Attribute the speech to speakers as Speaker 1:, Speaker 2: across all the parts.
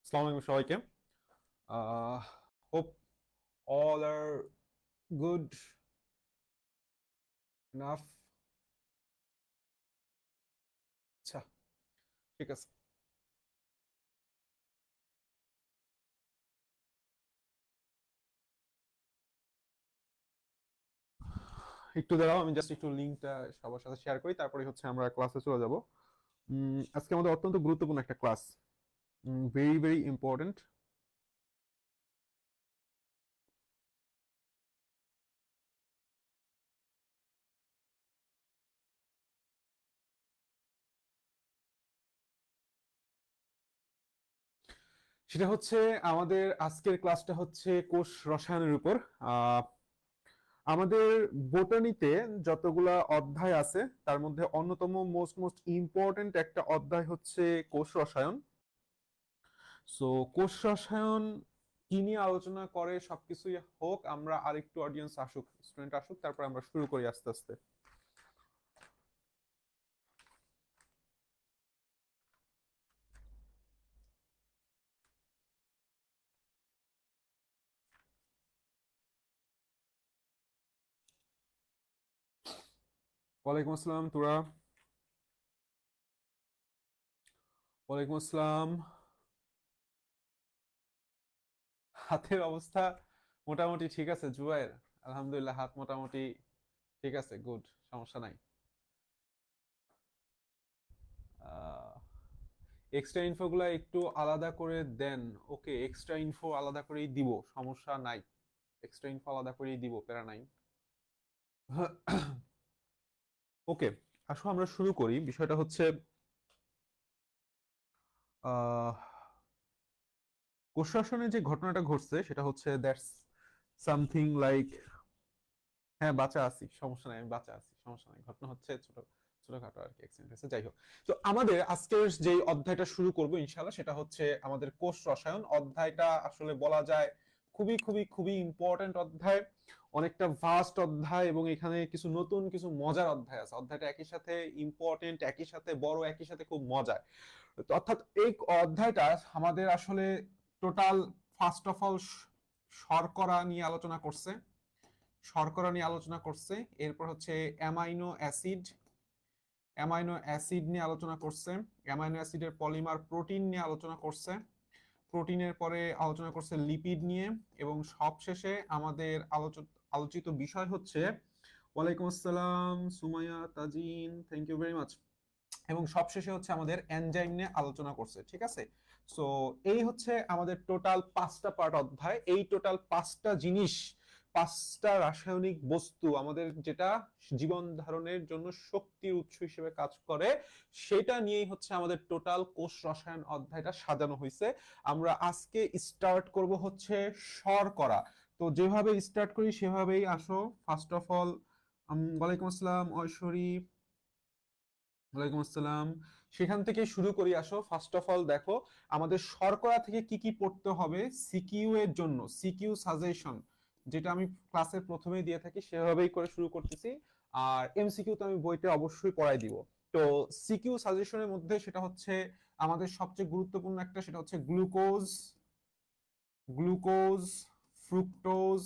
Speaker 1: আসসালামু আলাইকুম সবাইকে। Hope all are good enough. আচ্ছা, ঠিক আছে। একটু দাঁড়াও, আমি জাস্ট একটু লিংকটা সবার সাথে শেয়ার করি, তারপরে হচ্ছে আমরা ক্লাসে চলে যাব। আজকে আমাদের অত্যন্ত গুরুত্বপূর্ণ একটা ক্লাস, ভেরি ভেরি ইম্পর্টেন্ট। সেটা হচ্ছে আমাদের আজকের ক্লাসটা হচ্ছে কোষ রসায়নের উপর। আমাদের বোটানিতে যতগুলা অধ্যায় আছে তার মধ্যে অন্যতম মোস্ট মোস্ট ইম্পর্টেন্ট একটা অধ্যায় হচ্ছে কোষ রসায়ন। সো কোষ রসায়ন কি নিয়ে আলোচনা করে সবকিছুই হোক, আমরা আরেকটু অডিয়েন্স আসুক, স্টুডেন্ট আসুক, তারপর আমরা শুরু করি আস্তে আস্তে। ওয়ালাইকুম আসসালাম তুরা। ওয়ালাইকুম আসসালাম। হাতের অবস্থা মোটামুটি ঠিক আছে জুবাইর, আলহামদুলিল্লাহ হাত মোটামুটি ঠিক আছে, গুড, সমস্যা নাই। এক্সট্রা ইনফো গুলা একটু আলাদা করে দেন। ওকে, এক্সট্রা ইনফো আলাদা করেই দিব, সমস্যা নাই। এক্সট্রা ইনফো আলাদা করেই দিব, প্যারা নাই। ওকে, আসো আমরা শুরু করি। বিষয়টা হচ্ছে আহ কোষ শাসনে যে ঘটনাটা ঘটছে সেটা হচ্ছে দ্যাটস সামথিং লাইক, হ্যাঁ বাঁচা আছি, সমস্যা নাই, আমি বাঁচা আছি, সমস্যা নাই। ঘটনা হচ্ছে ছোটখাটো আর কি, অ্যাক্সিডেন্ট হয়েছে, যাই হোক। তো আমাদের আজকের যে অধ্যায়টা শুরু করব ইনশাআল্লাহ সেটা হচ্ছে আমাদের কোষ রসায়ন অধ্যায়টা। আসলে বলা যায় খুবই খুবই খুবই ইম্পর্টেন্ট অধ্যায়, অনেকটা ভাস্ট অধ্যায়, এবং এখানে কিছু নতুন কিছু মজার অধ্যায় আছে। অধ্যায়টা একই সাথে ইম্পর্টেন্ট, একই সাথে বড়, একই সাথে খুব মজার। তো অর্থাৎ এই অধ্যায়টা আমাদের আসলে টোটাল ফার্স্ট অফ অল শর্করা নিয়ে আলোচনা করছে, শর্করা নিয়ে আলোচনা করছে। এরপর হচ্ছে অ্যামাইনো অ্যাসিড, অ্যামাইনো অ্যাসিড নিয়ে আলোচনা করছে। অ্যামাইনো অ্যাসিডের পলিমার প্রোটিন নিয়ে আলোচনা করছে। প্রোটিনের পরে আলোচনা করছে লিপিড নিয়ে, এবং সবশেষে আমাদের আলোচিত বিষয় হচ্ছে, ওয়ালাইকুম আসসালাম Sumaiya Tajin, thank you very much. এবং সবশেষে হচ্ছে আমাদের এনজাইম নিয়ে আলোচনা করছে, ঠিক আছে। সো এই হচ্ছে আমাদের টোটাল 5টা পার্ট অধ্যায়। এই টোটাল 5টা জিনিস, 5টা রাসায়নিক বস্তু আমাদের যেটা জীবন ধারণের জন্য শক্তির উৎস হিসেবে কাজ করে, সেটা নিয়েই হচ্ছে আমাদের টোটাল কোষ রসায়ন অধ্যায়টা সাজানো হয়েছে। আমরা আজকে স্টার্ট করব হচ্ছে শর্করা। তো যেভাবে স্টার্ট করি সেভাবেই আসো। ফার্স্ট অফ অল ওয়ালাইকুম আসসালাম ঐশ্বরী, ওয়ালাইকুম আসসালাম। সেখান থেকে শুরু করি, আসো। ফার্স্ট অফ অল দেখো আমাদের শর্করা থেকে কি কি পড়তে হবে সিকিউ এর জন্য, সিকিউ সাজেশন যেটা আমি ক্লাসের প্রথমেই দিয়ে থাকি সেভাবেই করে শুরু করতেছি। আর এমসিকিউ তো আমি বইতে অবশ্যই পড়াই দিব। তো সিকিউ সাজেশনের মধ্যে সেটা হচ্ছে আমাদের সবচেয়ে গুরুত্বপূর্ণ একটা, সেটা হচ্ছে গ্লুকোজ, গ্লুকোজ, ফ্রুক্টোজ,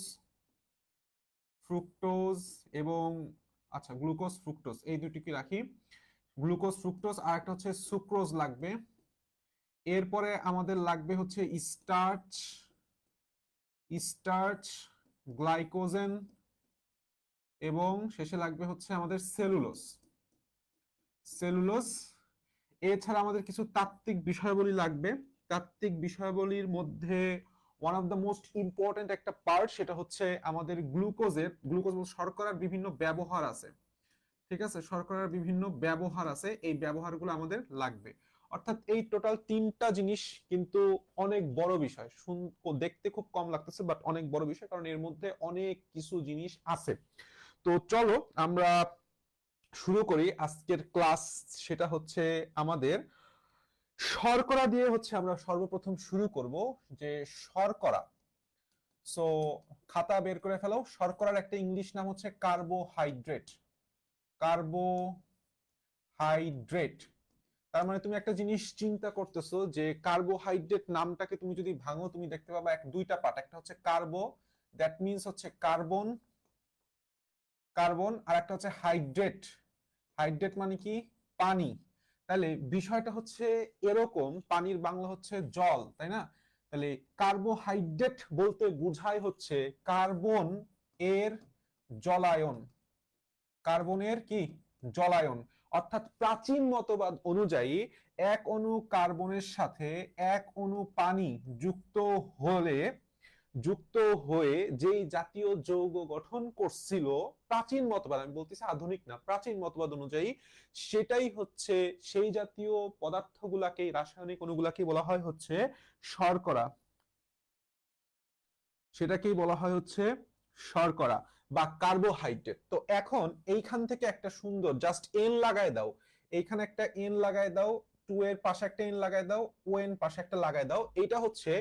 Speaker 1: ফ্রুক্টোজ এবং, আচ্ছা গ্লুকোজ ফ্রুক্টোজ এই দুটিকে রাখি। গ্লুকোজ ফ্রুক্টোজ, আর একটা হচ্ছে সুক্রোজ লাগবে। এরপরে আমাদের লাগবে হচ্ছে স্টার্চ, স্টার্চ, গ্লাইকোজেন, এবং শেষে লাগবে হচ্ছে আমাদের সেলুলোজ, সেলুলোজ। এছাড়া আমাদের কিছু তাত্ত্বিক বিষয়াবলী লাগবে। তাত্ত্বিক বিষয়াবলীর মধ্যে one of the most important একটা পার্ট, সেটা হচ্ছে আমাদের গ্লুকোজের, গ্লুকোজ শর্করার বিভিন্ন ব্যবহার আছে, ঠিক আছে। শর্করার বিভিন্ন ব্যবহার আছে, এই ব্যবহারগুলো আমাদের লাগবে। অর্থাৎ এই টোটাল 3টা জিনিস কিন্তু অনেক বড় বিষয়, দেখতে খুব কম লাগতেছে বাট অনেক বড় বিষয়, কারণ এর মধ্যে অনেক কিছু জিনিস আছে। তো চলো আমরা শুরু করি আজকের ক্লাস। সেটা হচ্ছে আমাদের শর্করা দিয়ে হচ্ছে আমরা সর্বপ্রথম শুরু করব, যে শর্করা। সো খাতা বের করে ফেলো। শর্করার একটা ইংলিশ নাম হচ্ছে কার্বোহাইড্রেট, কার্বোহাইড্রেট। তার মানে তুমি একটা জিনিস চিন্তা করতেছো যে কার্বোহাইড্রেট নামটাকে তুমি যদি ভাঙো তুমি দেখতে পাবা দুইটা পার্ট, একটা হচ্ছে কার্বো, দ্যাট মিন্স হচ্ছে কার্বন, কার্বন, আর একটা হচ্ছে হাইড্রেট, হাইড্রেট মানে কি পানি। তাহলে বিষয়টা হচ্ছে এরকম, পানির বাংলা হচ্ছে জল, তাই না? তাহলে কার্বোহাইড্রেট বলতে বোঝায় হচ্ছে কার্বন এর জলায়ন, কার্বনের কি জলায়ন। অর্থাৎ প্রাচীন মতবাদ অনুযায়ী এক অণু কার্বনের সাথে এক অণু পানি যুক্ত হলে, যুক্ত হয়ে যেই জাতীয় যৌগ গঠন করছিল, প্রাচীন মতবাদ, আমি বলতেছি আধুনিক না, প্রাচীন মতবাদ অনুযায়ী সেটাই হচ্ছে, সেই জাতীয় পদার্থগুলাকে, রাসায়নিক অণুগুলাকে বলা হয় হচ্ছে শর্করা, সেটাকেই বলা হয় হচ্ছে শর্করা বা কার্বোহাইড্রেট। তো এখন এইখান থেকে একটা সুন্দর জাস্ট এন লাগাই দাও, এইখানে একটা এন লাগাই দাও, টু এর পাশে একটা এন লাগাই দাও, ও এন পাশে একটা লাগাই দাও, এটা হচ্ছে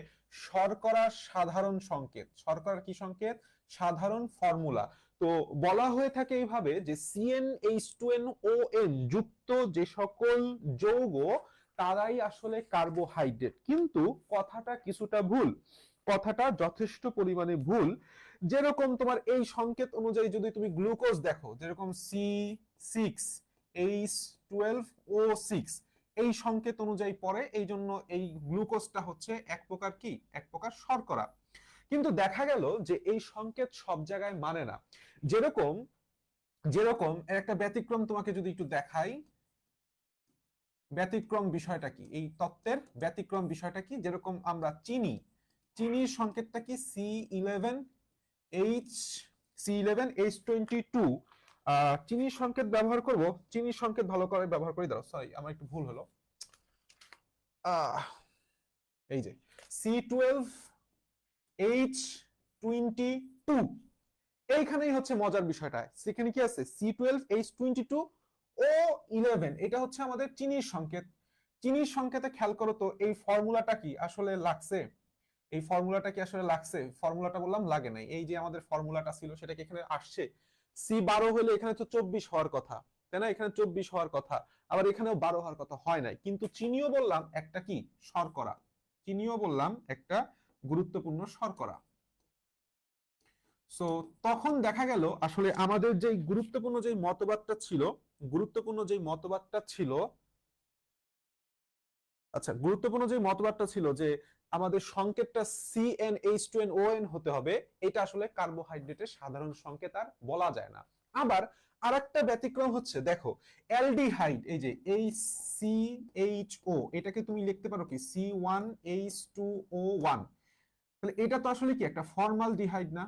Speaker 1: শর্করার সাধারণ সংকেত। শর্করার কি সংকেত? সাধারণ ফর্মুলা। তো বলা হয়ে থাকে এইভাবে যে CnH2nOn যুক্ত যে সকল যৌগ তারাই আসলে কার্বোহাইড্রেট। কিন্তু কথাটা কিছুটা ভুল, কথাটা যথেষ্ট পরিমাণে ভুল। যেরকম তোমার এই সংকেত অনুযায়ী যদি তুমি গ্লুকোজ দেখো, যেরকম C6H12O6 এই সংকেত অনুযায়ী পড়ে, এই জন্য এই গ্লুকোজটা হচ্ছে এক প্রকার কি, এক প্রকার শর্করা। কিন্তু দেখা গেল যে এই সংকেত সব জায়গায় মানে না। যেরকম যেরকম একটা ব্যতিক্রম তোমাকে যদি একটু দেখাই, ব্যতিক্রম বিষয়টা কি, এই তত্ত্বের ব্যতিক্রম বিষয়টা কি, যেরকম আমরা চিনি, চিনির সংকেতটা কি C11H22। চিনির সংকেত ব্যবহার করব, চিনির সংকেত ভালো করে ব্যবহার করি, দাঁড়াও সরি আমার একটু ভুল হলো, এই যে C12H22, এইখানেই হচ্ছে মজার বিষয়টা। সেখানে কি আছে C12H22O11, এটা হচ্ছে আমাদের চিনির সংকেত। চিনির সংকেতে খেয়াল করো তো এই ফর্মুলাটা কি আসলে লাগছে, এই ফর্মুলাটা কি আসলে লাগছে? ফর্মুলাটা বললাম লাগে নাই, এই যে আমাদের ফর্মুলাটা ছিল সেটা কি এখানে আসছে? C12 হলে এখানে তো 24 হওয়ার কথা, তাই না? এখানে 24 হওয়ার কথা, আবার এখানেও 12 হওয়ার কথা, হয় নাই। কিন্তু চিনিও বললাম একটা কি শর্করা, চিনিও বললাম একটা গুরুত্বপূর্ণ শর্করা। সো তখন দেখা গেল আসলে আমাদের যে গুরুত্বপূর্ণ যে মতবাদটা ছিল, গুরুত্বপূর্ণ যে মতবাদটা ছিল, আচ্ছা গুরুত্বপূর্ণ যে মতবাদটা ছিল যে আমাদের সংকেতটা CnH2nOn হতে হবে, এটা আসলে কার্বোহাইড্রেটের সাধারণ সংকেত আর বলা যায় না। আবার আরেকটা ব্যতিক্রম হচ্ছে দেখো অ্যালডিহাইড, এই যে HCHO, এটাকে তুমি লিখতে পারো কি C1H2O1। তাহলে এটা তো আসলে কি একটা ফর্মালডিহাইড না?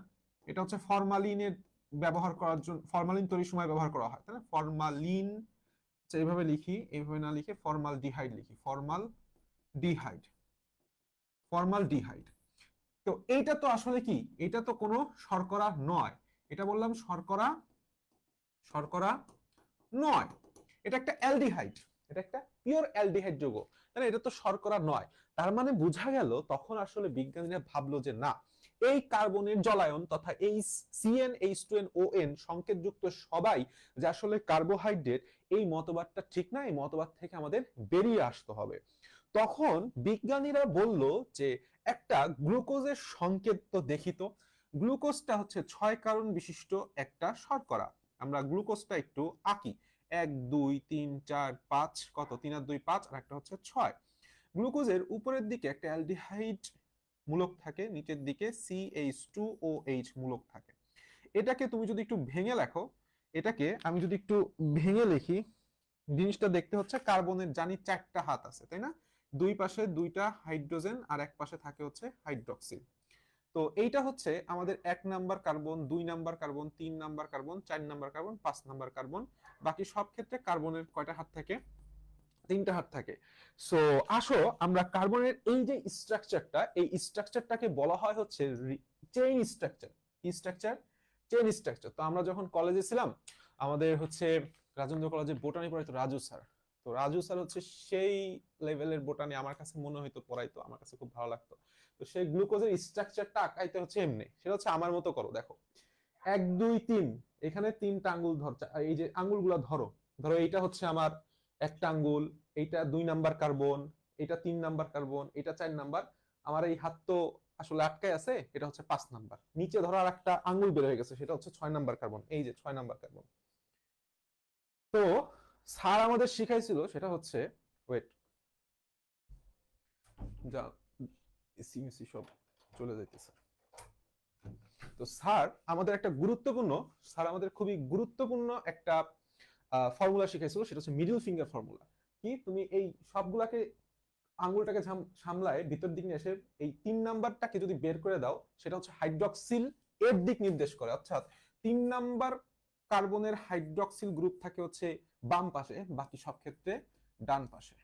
Speaker 1: এটা হচ্ছে ফরমালিনের ব্যবহার করার জন্য, ফরমালিন তৈরির সময় ব্যবহার করা হয়, তাই না? ফরমালিন, এইভাবে লিখি, এইভাবে না লিখে ফর্মালডিহাইড লিখি, ফর্মালডিহাইড, ফর্মালডিহাইড। তো এইটা তো আসলে কি, এটা তো কোনো শর্করা নয়, এটা বললাম শর্করা, শর্করা নয়, এটা একটা অ্যালডিহাইড, এটা একটা পিওর অ্যালডিহাইড যৌগ, তাহলে এটা তো শর্করা নয়। তার মানে বোঝা গেল তখন আসলে বিজ্ঞানীরা ভাবলো যে না, এই কার্বনের জলায়ন তথা এই CnH2nOn সংকেতযুক্ত সবাই যে আসলে কার্বোহাইড্রেট, এই মতবাদটা ঠিক না, এই মতবাদ থেকে আমাদের বেরিয়ে আসতে হবে। তখন বিজ্ঞানীরা বলল যে একটা গ্লুকোজের সংকেত তো দেখি তো। গ্লুকোজটা হচ্ছে 6 কার্বন বিশিষ্ট একটা শর্করা। আমরা গ্লুকোজটা একটু আঁকি, 1 2 3 4 5, কত 3 আর 2 5, আর একটা হচ্ছে 6। গ্লুকোজের উপরের দিকে একটা অ্যালডিহাইড মূলক থাকে, নিচের দিকে CH2OH মূলক থাকে। এটাকে তুমি যদি একটু ভেঙে লেখো, এটাকে আমি যদি একটু ভেঙে লিখি, জিনিসটা দেখতে হচ্ছে কার্বনের জানি 4টা হাত আছে, তাই না? দুই পাশে 2টা হাইড্রোজেন আর এক পাশে থাকে হচ্ছে হাইড্রক্সিল। তো এইটা হচ্ছে আমাদের 1 number carbon, 2 number carbon, 3 number carbon, 4 number carbon, 5 number carbon. বাকি সব ক্ষেত্রে কার্বনের কয়টা হাত থাকে? 3টা হাত থাকে। সো আসো আমরা কার্বনের এই যে স্ট্রাকচারটা, এই স্ট্রাকচারটাকে বলা হয় হচ্ছে চেইন স্ট্রাকচার। কি স্ট্রাকচার? Chain structure. তো আমরা যখন কলেজে ছিলাম, আমাদের হচ্ছে রাজেন্দ্র কলেজে বোটানি পড়াইতো রাজু স্যার। তো রাজু স্যার হচ্ছে সেই লেভেলের বোটানি আমার কাছে মনে হইতো, পড়াইতো, আমার কাছে খুব ভালো লাগতো। তো সেই গ্লুকোজের স্ট্রাকচারটা আঁকাইতে হচ্ছে এমনি, সেটা হচ্ছে আমার মতো করো, দেখো 1 2 3, এখানে 3টা আঙ্গুল ধরছে, এই যে আঙ্গুলগুলো ধরো, ধরো এইটা হচ্ছে আমার একটা আঙ্গুল, এইটা 2 নাম্বার কার্বন, এটা 3 নাম্বার কার্বন, এটা 4 নাম্বার। আমার এই হাত তো আসলে আটকায় আছে, এটা হচ্ছে 5 নাম্বার। নিচে ধরার একটা আঙ্গুল বের হয়ে গেছে, সেটা হচ্ছে 6 নাম্বার কার্বন। এই যে 6 নাম্বার কার্বন। তো স্যার আমাদের শিখাইছিল সেটা হচ্ছে, ওয়েট, যা এসি মেসি সব চলে যাইতেছে। তো স্যার আমাদের খুবই গুরুত্বপূর্ণ একটা ফর্মুলা শিখাইছিল, সেটা হচ্ছে মিডল ফিঙ্গার ফর্মুলা। কি, তুমি এই সবগুলাকে আঙ্গুলটাকে সামলায় ভিতর দিক নিয়ে এসে এই 3 নাম্বারটাকে যদি বের করে দাও, সেটা হচ্ছে হাইড্রক্সিল এর দিক নির্দেশ করে। অর্থাৎ 3 নাম্বার কার্বনের হাইড্রক্সিল গ্রুপ থাকে হচ্ছে বাম পাশে, বাকি সব ক্ষেত্রে ডান পাশে।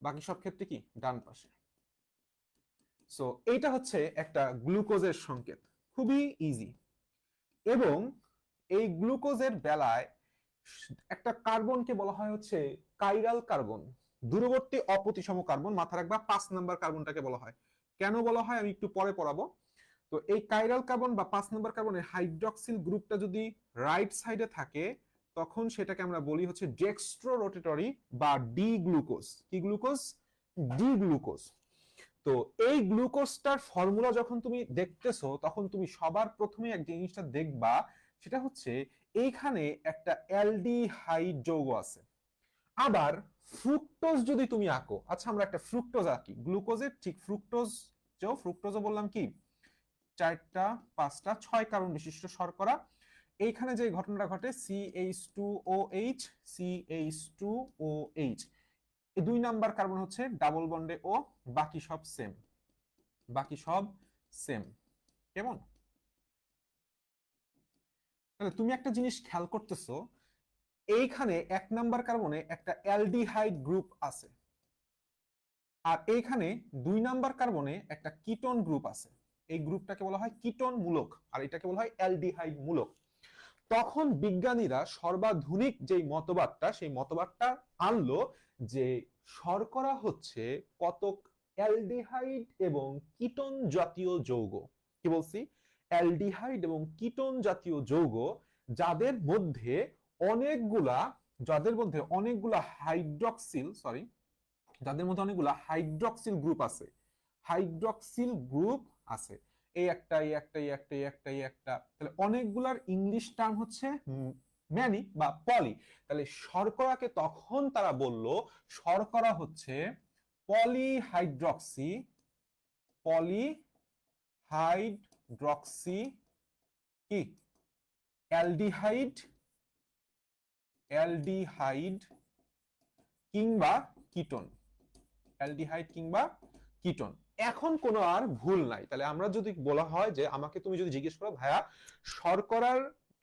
Speaker 1: বাকি সব ক্ষেত্রে কি, ডান পাশে। সো এইটা হচ্ছে একটা গ্লুকোজের সংকেত, খুবই ইজি। এবং এই গ্লুকোজের বেলায় একটা কার্বনকে বলা হয় হচ্ছে কাইরাল কার্বন, দূরবর্তী অপ্রতিসম কার্বন। মাথা রাখবা 5 নাম্বার কার্বনটাকে বলা হয়। কেন বলা হয় আমি একটু পরে পড়াবো। তো এই কাইরাল কার্বন বা 5 নাম্বার কার্বনের হাইড্রক্সিল গ্রুপটা যদি রাইট সাইডে থাকে, তখন সেটাকে আমরা বলি হচ্ছে ডেক্সট্রো রোটেটরি বা ডি গ্লুকোজ। কি গ্লুকোজ? D glucose. তো এই গ্লুকোজটার ফর্মুলা যখন তুমি দেখতেছো, তখন তুমি সবার প্রথমে এক জিনিসটা দেখবা, সেটা হচ্ছে এইখানে একটা অ্যালডিহাইড যৌগ আছে। আবার ফ্রুক্টোজ যদি তুমি আঁকো, আচ্ছা আমরা একটা ফ্রুক্টোজ আঁকি গ্লুকোজের, ঠিক ফ্রুক্টোজও বললাম কি 4টা 5টা 6 কার্বন বিশিষ্ট শর্করা। এইখানে যে ঘটনাটা ঘটে CH2OH CH2OH, এই 2 নাম্বার কার্বন হচ্ছে ডাবল বন্ডে ও, বাকি সব সেম, বাকি সব সেম। কেমন? তাহলে তুমি একটা জিনিস খেয়াল করতেছো, এইখানে 1 নাম্বার কার্বনে একটা অ্যালডিহাইড গ্রুপ আছে, আর এইখানে 2 নাম্বার কার্বনে একটা কিটোন গ্রুপ আছে। এই গ্রুপটাকে বলা হয় কিটোন মূলক, আর এটাকে বলা হয় অ্যালডিহাইড মূলক। তখন বিজ্ঞানীরা সর্বাধুনিক যেই মতবাদটা, সেই মতবাদটা আনলো যে শর্করা হচ্ছে কতক অ্যালডিহাইড এবং কিটোন জাতীয় যৌগ। কি বলছি? অ্যালডিহাইড এবং কিটোন জাতীয় যৌগ, যাদের মধ্যে অনেকগুলা হাইড্রক্সিল গ্রুপ আছে। হাইড্রক্সিল গ্রুপ আছে, এই একটা, এই একটা, এই একটা, এই একটা, এই একটা। তাহলে অনেকগুলার ইংলিশ টার্ম হচ্ছে ম্যানি বা পলি। তাহলে শর্করাকে তখন তারা বলল শর্করা হচ্ছে পলিহাইড্রক্সি, পলিহাইড্রক্সি কি অ্যালডিহাইড, অ্যালডিহাইড কিংবা কিটোন, অ্যালডিহাইড কিংবা কিটোন। এখন কোনো আর ভুল নাই। তাহলে আমরা যদি বলা হয় যে আমাকে তুমি যদি জিজ্ঞেস করো ভাইয়া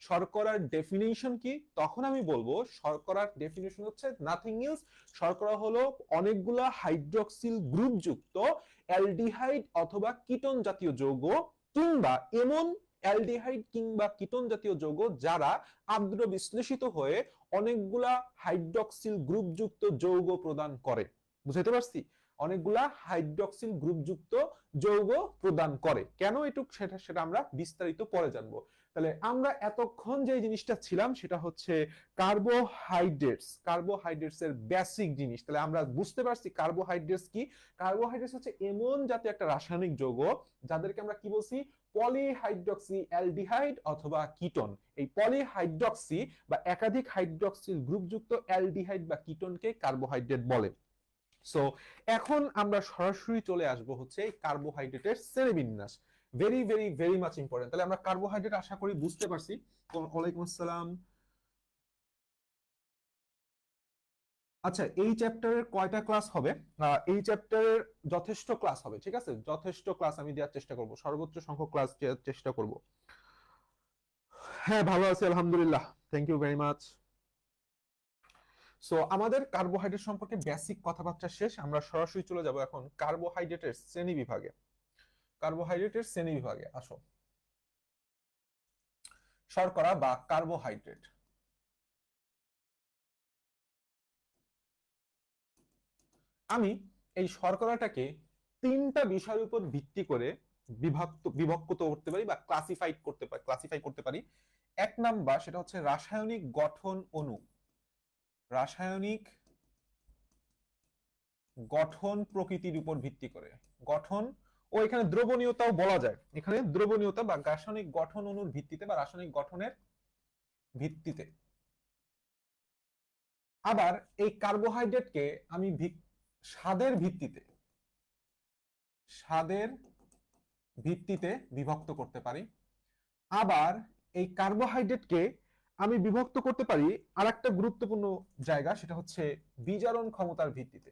Speaker 1: শর্করার ডেফিনিশন কি, তখন আমি বলবো শর্করার ডেফিনিশন হচ্ছে নাথিং এলস, শর্করা হলো অনেকগুলা হাইড্রক্সিল গ্রুপ যুক্ত অ্যালডিহাইড অথবা কিটোন জাতীয় যৌগ, কিংবা এমন অ্যালডিহাইড কিংবা কিটোন জাতীয় যৌগ যারা আদ্র বিশ্লেষিত হয়ে অনেকগুলা হাইড্রক্সিল গ্রুপ যুক্ত যৌগ প্রদান করে। বুঝাইতে পারছি? অনেকগুলা হাইড্রক্সিল গ্রুপ যুক্ত যৌগ প্রদান করে। কেন এটুক সেটা আমরা বিস্তারিত পরে জানবো। তাহলে আমরা এতক্ষণ যে জিনিসটা ছিলাম সেটা হচ্ছে কার্বোহাইড্রেটস এর বেসিক জিনিস। তাহলে আমরা বুঝতে পারছি কার্বোহাইড্রেটস কি। কার্বোহাইড্রেটস হচ্ছে এমন জাতীয় একটা রাসায়নিক যৌগ যাদেরকে আমরা কি বলছি, পলিহাইড্রক্সি অ্যালডিহাইড অথবা কিটোন। এই পলিহাইড্রক্সি বা একাধিক হাইড্রক্সিল গ্রুপযুক্ত অ্যালডিহাইড বা কিটোনকে কার্বোহাইড্রেট বলে। সো এখন আমরা সরাসরি চলে আসবো হচ্ছে কার্বোহাইড্রেটের শ্রেণীবিন্যাস। Very very very much important. তাহলে আমরা কার্বোহাইড্রেট আশা করি বুঝতে পারছি। ওয়ালাইকুম আসসালাম। আচ্ছা, এই চ্যাপ্টারের কয়টা ক্লাস হবে? এই চ্যাপ্টারের যথেষ্ট ক্লাস হবে, ঠিক আছে? যথেষ্ট ক্লাস আমি দেওয়ার চেষ্টা করব, সর্বোচ্চ সংখ্যক ক্লাস দেওয়ার চেষ্টা করব। হ্যাঁ, ভালো আছি আলহামদুলিল্লাহ, thank you very much. So আমাদের কার্বোহাইড্রেট সম্পর্কে বেসিক কথাবার্তা শেষ, আমরা সরাসরি চলে যাব এখন কার্বোহাইড্রেটের শ্রেণী বিভাগে। কার্বোহাইড্রেটের শ্রেণী বিভাগে আসো। শর্করা বা কার্বোহাইড্রেট। আমি এই শর্করাটাকে 3টা বিষয়ের উপর ভিত্তি করে বিভক্ত করতে পারি বা ক্লাসিফাই করতে পারি। 1 নাম্বার সেটা হচ্ছে রাসায়নিক গঠন অণু, রাসায়নিক গঠন প্রকৃতির উপর ভিত্তি করে। গঠন ও এখানে দ্রবণীয়তাও বলা যায়, এখানে দ্রবণীয়তা বা রাসায়নিক গঠন অণুর ভিত্তিতে বা রাসায়নিক গঠনের ভিত্তিতে। আবার এই কার্বোহাইড্রেটকে আমি স্বাদের ভিত্তিতে, স্বাদের ভিত্তিতে বিভক্ত করতে পারি। আবার এই কার্বোহাইড্রেটকে আমি বিভক্ত করতে পারি আরেকটা গুরুত্বপূর্ণ জায়গা, সেটা হচ্ছে বিজারণ ক্ষমতার ভিত্তিতে।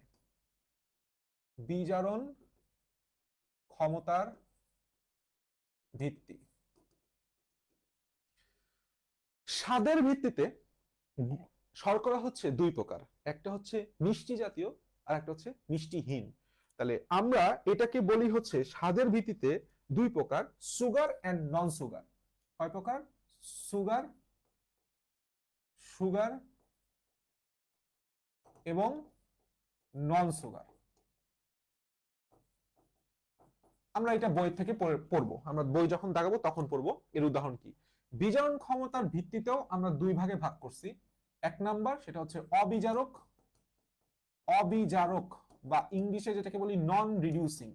Speaker 1: বিজারণ ক্ষমতার ভিত্তি। স্বাদের ভিত্তিতে শর্করা হচ্ছে দুই প্রকার, একটা হচ্ছে মিষ্টি জাতীয় আর একটা হচ্ছে মিষ্টিহীন। তাহলে আমরা এটাকে বলি হচ্ছে স্বাদের ভিত্তিতে দুই প্রকার, সুগার এন্ড নন সুগার। কয় প্রকার? সুগার, সুগার এবং নন সুগার। আমরা এটা বই থেকে পড়বো, আমরা বই যখন দাগাবো তখন পড়বো। এর উদাহরণ কি? বিজারণ ক্ষমতার ভিত্তিতেও আমরা দুই ভাগে ভাগ করছি। এক নাম্বার সেটা হচ্ছে অবিজারক, অবিজারক বা ইংলিশে যেটাকে বলি নন রিডিউসিং,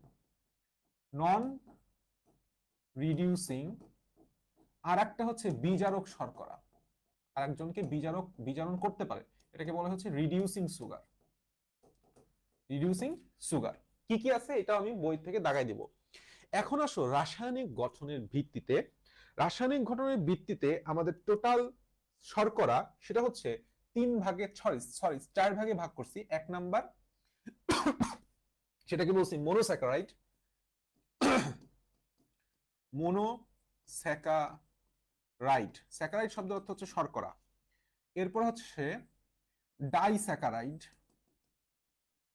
Speaker 1: নন রিডিউসিং। আর একটা হচ্ছে বিজারক শর্করা, আর একজনকে বিজারণ করতে পারে, এটাকে বলা হচ্ছে রিডিউসিং সুগার। রিডিউসিং সুগার কি কি আছে এটা আমি বই থেকে দাগাই দিব। এখন আসো রাসায়নিক গঠনের ভিত্তিতে। রাসায়নিক গঠনের ভিত্তিতে আমাদের টোটাল শর্করা সেটা হচ্ছে চার ভাগে ভাগ করছি। এক নাম্বার সেটাকে বলছি মোনোস্যাকারাইড, মোনোস্যাকারাইড, স্যাকারাইড শব্দের অর্থ হচ্ছে শর্করা। এরপর হচ্ছে ডাইস্যাকারাইড,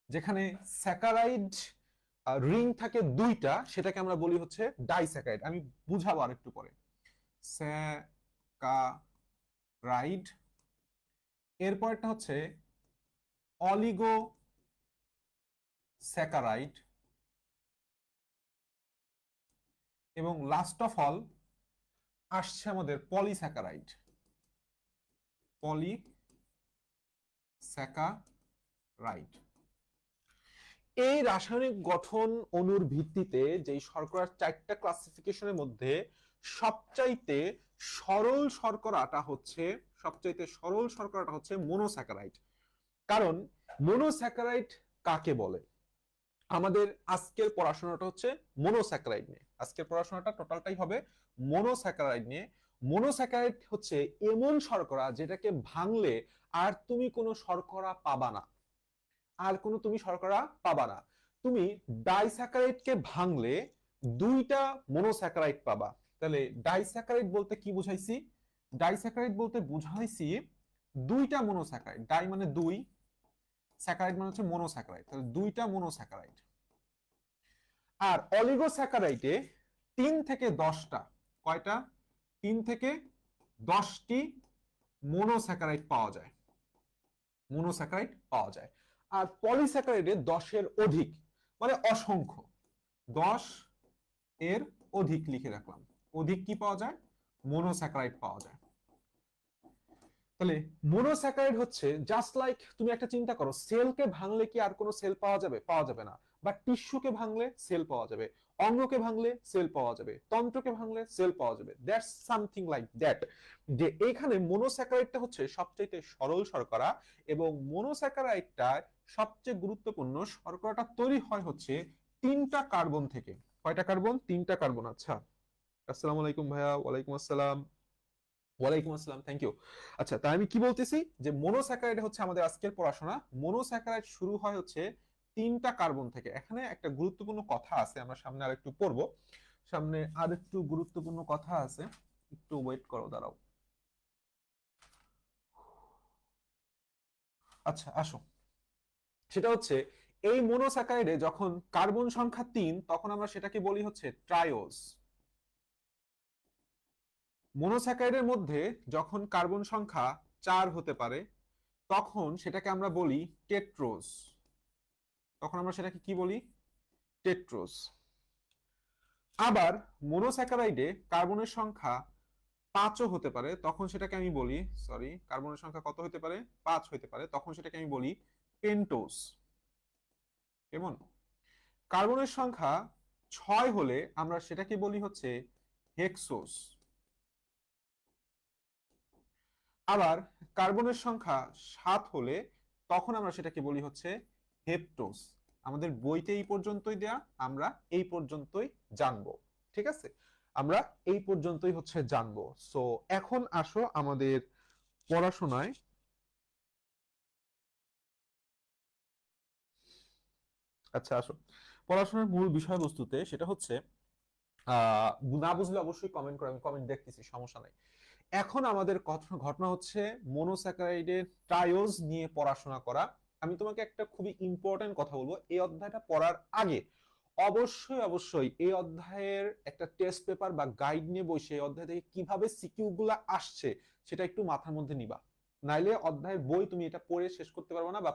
Speaker 1: যেখানে স্যাকারাইড রিং থাকে দুইটা, সেটাকে আমরা বলি হচ্ছে ডাইস্যাকারাইড। আমি বুঝাবো আর একটু পরে। স্যাকারাইড। এরপরটা হচ্ছে অলিগো স্যাকারাইড এবং লাস্ট অফ অল আসছে আমাদের পলিস্যাকারাইড। পলিস্যাকারাইড। এই রাসায়নিক গঠন অণুর ভিত্তিতে যে শর্করার চারটা ক্লাসিফিকেশনের মধ্যে সবচাইতে সরল শর্করাটা হচ্ছে মোনোস্যাকারাইড। কারণ মোনোস্যাকারাইড কাকে বলে? আমাদের আজকের পড়াশোনাটা হচ্ছে মোনোস্যাকারাইড নিয়ে, আজকের পড়াশোনাটা টোটালটাই হবে মোনোস্যাকারাইড নিয়ে। মোনোস্যাকারাইড হচ্ছে এমন শর্করা যেটাকে ভাঙলে আর তুমি কোনো শর্করা পাবা না, তুমি ডাইস্যাকারাইডকে ভাঙলে দুইটা মোনোস্যাকারাইড পাবা। তাহলে ডাইস্যাকারাইড বলতে কি বুঝাইছি? ডাইস্যাকারাইড বলতে বুঝাইছি দুইটা মোনোস্যাকারাইড। ডাই মানে দুই, স্যাকারাইড মানে হচ্ছে মোনোস্যাকারাইড, তাহলে দুইটা মোনোস্যাকারাইড। আর অলিগোস্যাকারাইডে 3 থেকে 10টা, কয়টা? 3 থেকে 10টি মোনোস্যাকারাইড পাওয়া যায়, মোনোস্যাকারাইড পাওয়া যায়। আর পলিস্যাকারাইডে 10-এর অধিক, মানে অসংখ্য, 10 এর অধিক লিখে রাখলাম। অধিক কি পাওয়া যায়? মোনোস্যাকারাইড পাওয়া যায়। তাহলে মোনোস্যাকারাইড হচ্ছে জাস্ট লাইক, তুমি একটা চিন্তা করো, সেলকে ভাঙলে কি আর কোনো সেল পাওয়া যাবে? পাওয়া যাবে না। বা টিস্যুকে ভাঙলে সেল পাওয়া যাবে, অঙ্গকে ভাঙলে সেল পাওয়া যাবে, তন্ত্রকে ভাঙলে সেল পাওয়া যাবে। That's something like that. যে এইখানে মোনোস্যাকারাইডটা হচ্ছে সবচেয়ে সরল শর্করা, এবং মোনোস্যাকারাইডটা সবচেয়ে গুরুত্বপূর্ণ। শর্করাটা তৈরি হয় হচ্ছে 3টা কার্বন থেকে। কয়টা কার্বন? 3টা কার্বন। আচ্ছা, আসসালামু আলাইকুম ভাইয়া। ওয়ালাইকুম আসসালাম। ওয়ালাইকুম আসসালাম, থ্যাংক ইউ। আচ্ছা, তাই আমি কি বলতেছি যে মোনোস্যাকারাইড হচ্ছে আমাদের আজকের পড়াশোনা। মোনোস্যাকারাইড শুরু হয় হচ্ছে 3টা কার্বন থেকে। এখানে একটা গুরুত্বপূর্ণ কথা আছে, আমরা সামনে আরেকটু পড়বো, সামনে আরেকটু গুরুত্বপূর্ণ কথা আছে, একটু ওয়েট করো, দাঁড়াও। আচ্ছা আসো, সেটা হচ্ছে এই মোনোস্যাকারাইডে যখন কার্বন সংখ্যা 3, তখন আমরা সেটাকে বলি হচ্ছে ট্রায়োজ। মোনোস্যাকারাইডের মধ্যে যখন কার্বন সংখ্যা 4 হতে পারে, তখন সেটাকে আমরা বলি টেট্রোজ। তখন আমরা সেটাকে কি বলি? টেট্রোজ। আবার মোনোস্যাকারাইডে কার্বনের সংখ্যা 5ও হতে পারে, তখন সেটাকে আমি বলি, কার্বনের সংখ্যা কত হতে পারে? 5 হতে পারে, তখন সেটাকে আমি বলি পেন্টোজ। কেমন? কার্বনের সংখ্যা 6 হলে আমরা সেটাকে বলি হচ্ছে হেক্সোস। আবার কার্বনের সংখ্যা 7 হলে তখন আমরা সেটাকে বলি হচ্ছে হেপ্টোস। আমাদের বইতে এই পর্যন্তই দেয়া, আমরা এই পর্যন্তই জানবো। ঠিক আছে, আমরা এই পর্যন্তই হচ্ছে জানবো। সো এখন আসো আমাদের পড়াশোনায়। আচ্ছা আসো পড়াশোনার মূল বিষয়বস্তুতে, সেটা হচ্ছে না বুঝলে অবশ্যই কমেন্ট করে, আমি কমেন্ট দেখতেছি, সমস্যা নাই। এখন আমাদের ঘটনা হচ্ছে মনোস্যাকারাইডের ট্রায়োজ নিয়ে পড়াশোনা করা। আমি তোমাকে একটা খুবই ইম্পর্টেন্ট কথা বলবো, এই অধ্যায়টা পড়ার আগে অবশ্যই অবশ্যই এই অধ্যায়ের একটা টেস্ট পেপার বা গাইড নিয়ে বসে এই অধ্যায় থেকে কিভাবে সিকিউ গুলা আসছে সেটা একটু মাথার মধ্যে নিবা। নাইলে অধ্যায়ের বই তুমি এটা পড়ে শেষ করতে পারবে না, বা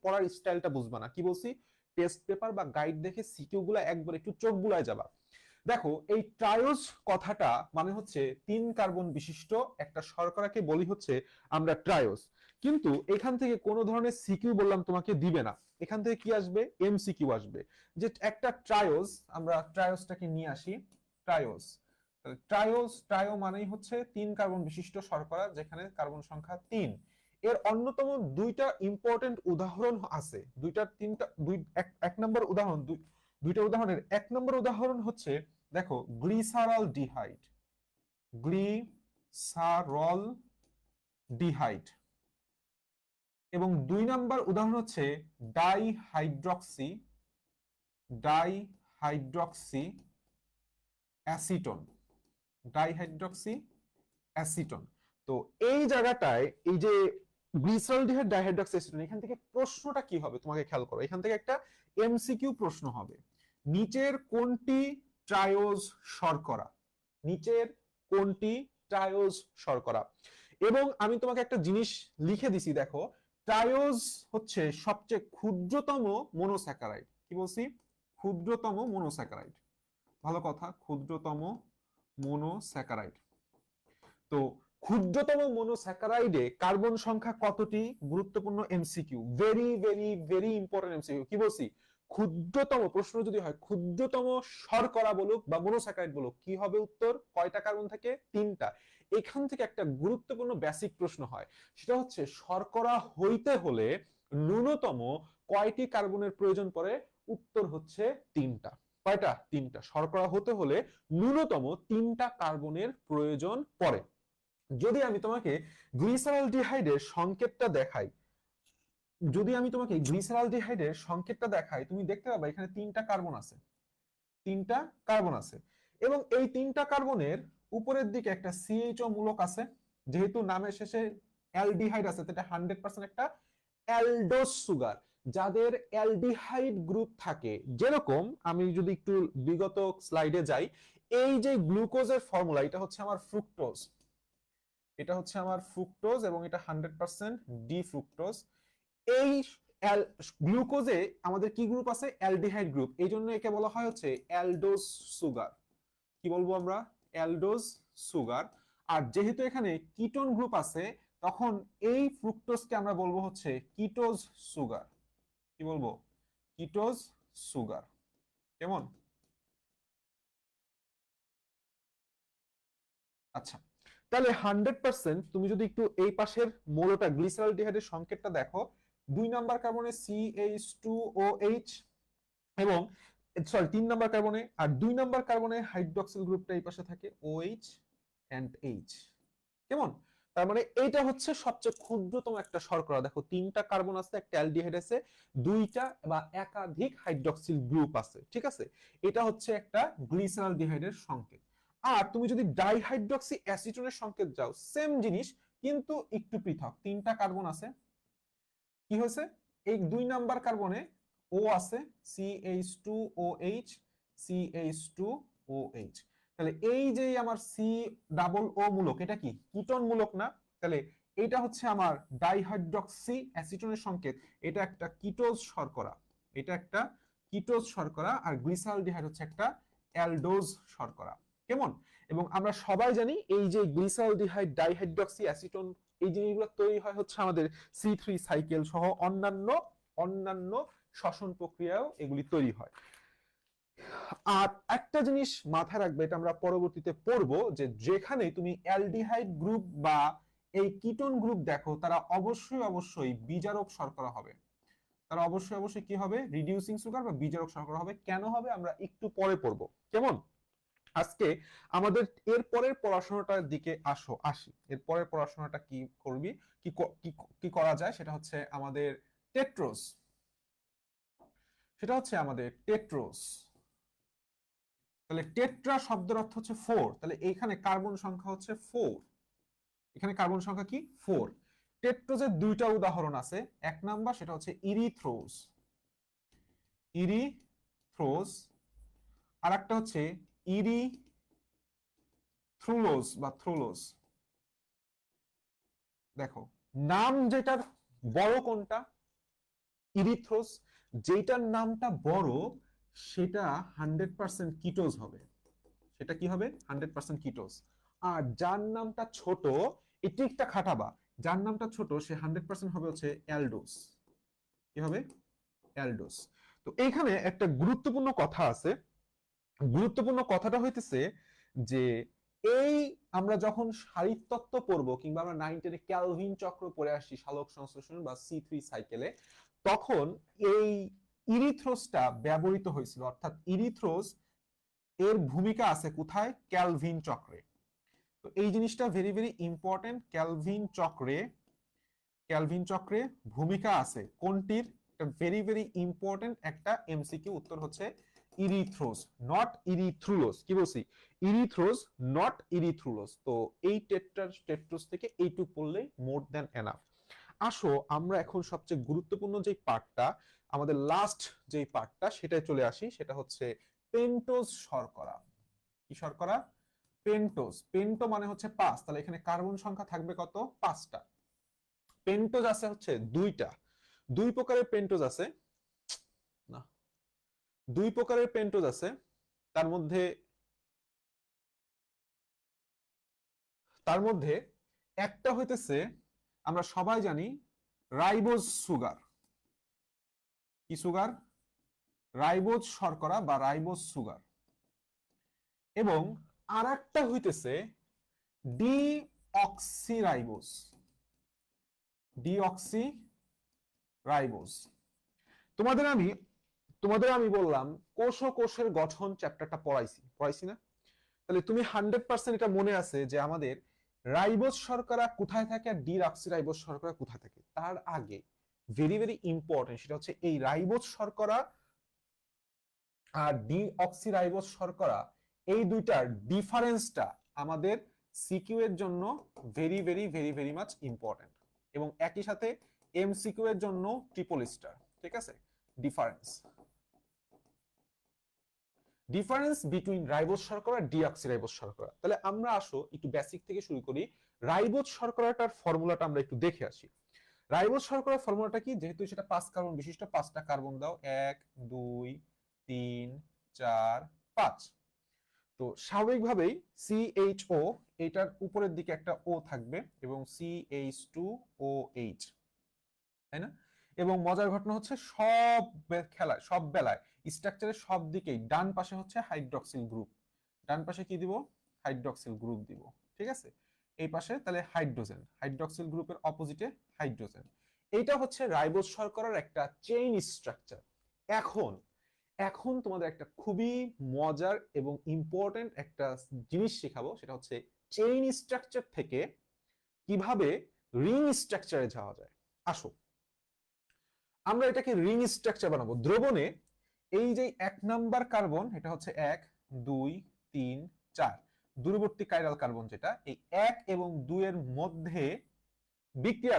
Speaker 1: পড়ার স্টাইলটা বুঝবা না। কি বলছি? টেস্ট পেপার বা গাইড দেখে সিকিউ গুলা একবার একটু চোখ বুলায় যাবা। দেখো, এই ট্রায়োজ কথাটা মানে হচ্ছে 3 কার্বন বিশিষ্ট একটা শর্করাকে বলি হচ্ছে আমরা ট্রায়োজ। কিন্তু এখান থেকে কোনো ধরনের সিকিউ বললাম তোমাকে দিবে না, এখান থেকে কি আসবে? এমসিকিউ আসবে। যে একটা ট্রায়োজ, আমরা ট্রায়োজটাকে নিয়ে আসি। ট্রায়োজ, ট্রায়ো মানেই হচ্ছে 3 কার্বন বিশিষ্ট শর্করা যেখানে কার্বন সংখ্যা 3। এর অন্যতম দুইটা ইম্পর্টেন্ট উদাহরণ আছে, এক নম্বর উদাহরণ, দুইটা উদাহরণের 1 নম্বর উদাহরণ হচ্ছে, দেখো, গ্লিসারল ডিহাইড। গ্লিসারল ডিহাইড। এবং 2 নম্বর উদাহরণ হচ্ছে ডাইহাইড্রক্সি অ্যাসিটোন। Dihydroxy acetone. তো এই জায়গাটায় এই যে গ্লিসারলডিহাইড ডাইহাইড্রক্সি অ্যাসিটোন, এখান থেকে প্রশ্নটা কি হবে তোমাকে খেয়াল করো। এখান থেকে একটা এমসিকিউ প্রশ্ন হবে, নিচের কোনটি ট্রায়োজ শর্করা? নিচের কোনটি ট্রায়োজ শর্করা? এবং আমি তোমাকে একটা জিনিস লিখে দিছি, দেখো, ট্রায়োজ হচ্ছে সবচেয়ে ক্ষুদ্রতম মনোস্যাকারাইড। কি বলছি? ক্ষুদ্রতম মনোস্যাকারাইড। ভালো কথা, ক্ষুদ্রতম মনোস্যাকারাইড। তো ক্ষুদ্রতম মনোস্যাকারাইডে কার্বন সংখ্যা কতটি? গুরুত্বপূর্ণ MCQ, very very very important MCQ. কি বলছি? ক্ষুদ্রতম, প্রশ্ন যদি হয় ক্ষুদ্রতম শর্করা বলুক বা মনোস্যাকারাইড বলুক, কি হবে উত্তর? কয়টা কার্বন থাকে? 3টা। এখান থেকে একটা গুরুত্বপূর্ণ বেসিক প্রশ্ন হয়, সেটা হচ্ছে শর্করা হইতে হলে ন্যূনতম কয়টি কার্বনের প্রয়োজন পড়ে? উত্তর হচ্ছে 3টা। কয়টা? 3টা। শর্করা হতে হলে ন্যূনতম 3টা কার্বনের প্রয়োজন পড়ে। যদি আমি তোমাকে গ্লিসারলডিহাইডের সংকেতটা দেখাই, তুমি দেখতে পাবে এখানে 3টা কার্বন আছে। 3টা কার্বন আছে, এবং এই 3টা কার্বনের উপরের দিকে একটা সিএইচও মূলক আছে। যেহেতু নামের শেষে অ্যালডিহাইড আছে, এটা 100% একটা অ্যালডোস সুগার। যাদের অ্যালডিহাইড গ্রুপ থাকে, যেরকম আমি যদি একটু বিগত স্লাইডে যাই, এই যে গ্লুকোজের ফর্মুলা, এটা হচ্ছে আমার ফ্রুক্টোজ, এবং এটা 100% ডি ফ্রুক্টোজ। এই গ্লুকোজে আমাদের কি গ্রুপ আছে? অ্যালডিহাইড গ্রুপ, এই জন্য একে বলা হয় হচ্ছে অ্যালডোজ সুগার। কি বলবো আমরা? Aldose sugar. আর যেহেতু এখানে কিটোন গ্রুপ আছে, তখন এই ফ্রুক্টোজকে আমরা বলবো হচ্ছে কিটোজ সুগার। কি বলবো? Ketose sugar. কেমন? আচ্ছা, তাহলে 100% তুমি যদি একটু এই পাশের মৌলটা গ্লিসারলডিহাইডের সংকেতটা দেখো, 2 নাম্বার কার্বনে CH2OH, এবং সরি 3 নাম্বার কার্বনে, আর 2 নাম্বার কার্বনে হাইড্রক্সিল গ্রুপটা এই পাশে থাকে OH and H। কেমন? তার মানে এইটা হচ্ছে সবচেয়ে ক্ষুদ্রতম একটা শর্করা। দেখো, 3টা কার্বন আছে, একটা অ্যালডিহাইড আছে, 2টা বা একাধিক হাইড্রক্সিল গ্রুপ আছে। ঠিক আছে, এটা হচ্ছে একটা গ্লিসারলডিহাইডের সংকেত। আর তুমি যদি ডাইহাইড্রক্সি অ্যাসিটোনের সংকেত যাও, সেম জিনিস কিন্তু একটু পৃথক। 3টা কার্বন আছে, কি হয়েছে? এই 2 নাম্বার কার্বনে ও আছে, CH2OH, CH2OH। তাহলে এই যে আমার C+O মূলক, এটা কি কিটোন মূলক না? তাহলে এটা হচ্ছে আমার ডাইহাইড্রক্সি অ্যাসিটোনের সংকেত, এটা একটা কিটোজ শর্করা, আর গ্লিসারলডিহাইড হচ্ছে একটা অ্যালডোজ শর্করা। কেমন? এবং আমরা সবাই জানি এই যে গ্লিসারলডিহাইড ডাইহাইড্রক্সি অ্যাসিটোন, এই জিনিসগুলো তৈরি হয় হচ্ছে আমাদের C3 সাইকেল সহ অন্যান্য অন্যান্য শ্বসন প্রক্রিয়াও এগুলি তৈরি হয়। আর একটা জিনিস মাথায় রাখবে, এটা আমরা পরবর্তীতে পড়বো, যে যেখানে তুমি অ্যালডিহাইড গ্রুপ বা এই কিটোন গ্রুপ দেখো, তারা অবশ্যই বিজারক শর্করা হবে। তারা অবশ্যই কি হবে? রিডিউসিং সুগার বা বিজারক শর্করা হবে। কেন হবে আমরা একটু পরে পড়বো, কেমন? আজকে আমাদের এর পরের পড়াশোনাটার দিকে আসি। এর পরের পড়াশোনাটা কি করবি, কি করা যায়, সেটা হচ্ছে আমাদের টেট্রোস। সেটা হচ্ছে আমাদের টেট্রোস। তাহলে টেট্রা শব্দের অর্থ হচ্ছে 4, তাহলে এইখানে কার্বন সংখ্যা হচ্ছে 4। এখানে কার্বন সংখ্যা কি? 4। টেট্রোজের দুইটা উদাহরণ আছে। এক নাম্বার সেটা হচ্ছে ইরিথ্রোজ, ইরিথ্রোজ। আর একটা হচ্ছে ইরিথ্রুলোজ বা থ্রুলোজ। দেখো, নাম যেটার বড় কোনটা? ইরিথ্রোজ। যেটার নামটা বড় সেটা 100% কিটোজ হবে। সেটা কি হবে? 100% কিটোজ। আর যার নামটা ছোট, এই ট্রিকটা খাটাবা, যার নামটা ছোট সে 100% হবে হচ্ছে অ্যালডোস। কি হবে? অ্যালডোস। তো এইখানে একটা গুরুত্বপূর্ণ কথা আছে। গুরুত্বপূর্ণ কথাটা হইতেছে যে এই আমরা যখন শারীরতত্ত্ব পড়বো, কিংবা আমরা 9 10 ক্যালভিন চক্র পড়ে আসছি সালোক সংশ্লেষণ বা C3 সাইকেলে, তখন এই ইরিথ্রোসটা ব্যবহৃত হয়েছিল। অর্থাৎ ইরিথ্রোস এর ভূমিকা আছে কোথায়? ক্যালভিন চক্রে। তো এই জিনিসটা ভেরি ভেরি ইম্পর্টেন্ট। ক্যালভিন চক্রে ভূমিকা আছে কোনটির? একটা ভেরি ভেরি ইম্পর্টেন্ট একটা এমসিকিউ উত্তর হচ্ছে ইরিথ্রোস, নট ইরিথ্রুলোস। কি বলছি? ইরিথ্রোস, নট ইরিথ্রুলোস। তো এই টেট্রোস থেকে এইটুকু পড়লে মোর দ্যান এনাফ। আসো আমরা এখন সবচেয়ে গুরুত্বপূর্ণ যে পার্টটা, আমাদের লাস্ট যে পার্টটা, সেটাই চলে আসি। সেটা হচ্ছে পেন্টোজ শর্করা। কি শর্করা? পেন্টোজ। পেন্টো মানে হচ্ছে 5, তাহলে এখানে কার্বন সংখ্যা থাকবে কত? 5টা। পেন্টোজ আছে হচ্ছে 2টা। দুই প্রকারের পেন্টোজ আছে, না, দুই প্রকারের পেন্টোজ আছে। তার মধ্যে একটা হইতেছে, আমরা সবাই জানি, রাইবোজ সুগার। কি সুগার? রাইবোজ শর্করা বা রাইবোজ সুগার। এবং আর একটা হইতেছে ডিঅক্সিরাইবোজ। ডিঅক্সিরাইবোজ। তোমাদের আমি বললাম কোষের গঠন চ্যাপ্টারটা পড়াইছি না? তাহলে তুমি 100% এটা মনে আছে যে আমাদের রাইবোজ শর্করা কোথায় থাকে আর ডিঅক্সিরাইবোজ শর্করা কোথায় থাকে। তার আগে ভেরি ভেরি ইম্পর্টেন্ট, সেটা হচ্ছে এই রাইবোজ শর্করা আর ডিঅক্সিরাইবোজ শর্করা, এই দুইটার ডিফারেন্সটা আমাদের সিকিউ এর জন্য very very very very much important, এবং একই সাথে এমসিকিউ এর জন্য ট্রিপল স্টার। ঠিক আছে? ডিফারেন্স বিটুইন রাইবোজ শর্করা আর ডিঅক্সিরাইবোজ শর্করা। তাহলে আমরা আসো একটু বেসিক থেকে শুরু করি। রাইবোজ শর্করাটার ফর্মুলাটা আমরা একটু দেখে আসি। রাইবোজ শর্করার ফর্মুলাটা কি? যেহেতু সেটা 5 কার্বন বিশিষ্ট, 5টা কার্বন দাও, 1 2 3 4 5। তো স্বাভাবিকভাবেই CHO, এটার উপরের দিকে একটা O থাকবে, এবং CH2OH, তাই না? এবং মজার ঘটনা হচ্ছে সব বেলায় স্ট্রাকচারের সব দিকেই ডান পাশে হচ্ছে হাইড্রক্সিল গ্রুপ। ডান পাশে কি দিব? হাইড্রক্সিল গ্রুপ দিব। ঠিক আছে? এই পাশে তাহলে হাইড্রোজেন, হাইড্রক্সিল গ্রুপের অপোজিটে হাইড্রোজেন। এইটা হচ্ছে রাইবোজ শর্করার একটা চেইন স্ট্রাকচার। এখন তোমাদের একটা খুবই মজার এবং ইম্পর্টেন্ট একটা জিনিস শেখাবো, সেটা হচ্ছে চেইন স্ট্রাকচার থেকে কিভাবে রিং স্ট্রাকচারে যাওয়া যায়। আসো আমরা এটাকে রিং স্ট্রাকচার বানাবো। দ্রবণে এই যে 1 নাম্বার কার্বন, এটা হচ্ছে 1 2 3 4 দূরবর্তী কাইরাল কার্বন, যেটা এই 1 এবং 2 এর মধ্যে বিক্রিয়া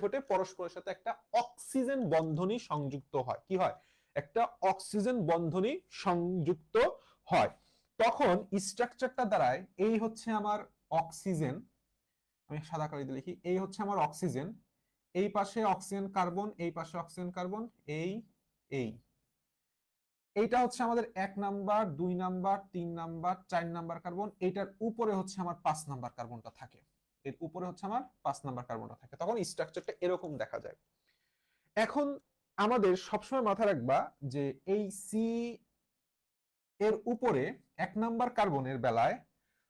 Speaker 1: ঘটে পরস্পরের সাথে একটা অক্সিজেন বন্ধনী সংযুক্ত হয়। কি হয়? একটা অক্সিজেন বন্ধনী সংযুক্ত হয়। তখন স্ট্রাকচারটা দাঁড়ায়, এই হচ্ছে আমার অক্সিজেন, আমি সাদা কালিতে লিখি, এই হচ্ছে আমার অক্সিজেন, এই পাশে অক্সিজেন কার্বন, এই পাশে অক্সিজেন কার্বন, এই এইটা হচ্ছে আমাদের 1 number 2 number 3 number 4 number carbon. এইটার উপরে হচ্ছে আমার 5 নাম্বার কার্বনটা থাকে। এর উপরে হচ্ছে আমার 5 নাম্বার কার্বনটা থাকে। তখন স্ট্রাকচারটা এরকম দেখা যায়। এখন আমাদের সবসময় মাথায় রাখবা যে এই সি এর উপরে 1 নাম্বার কার্বনের বেলায়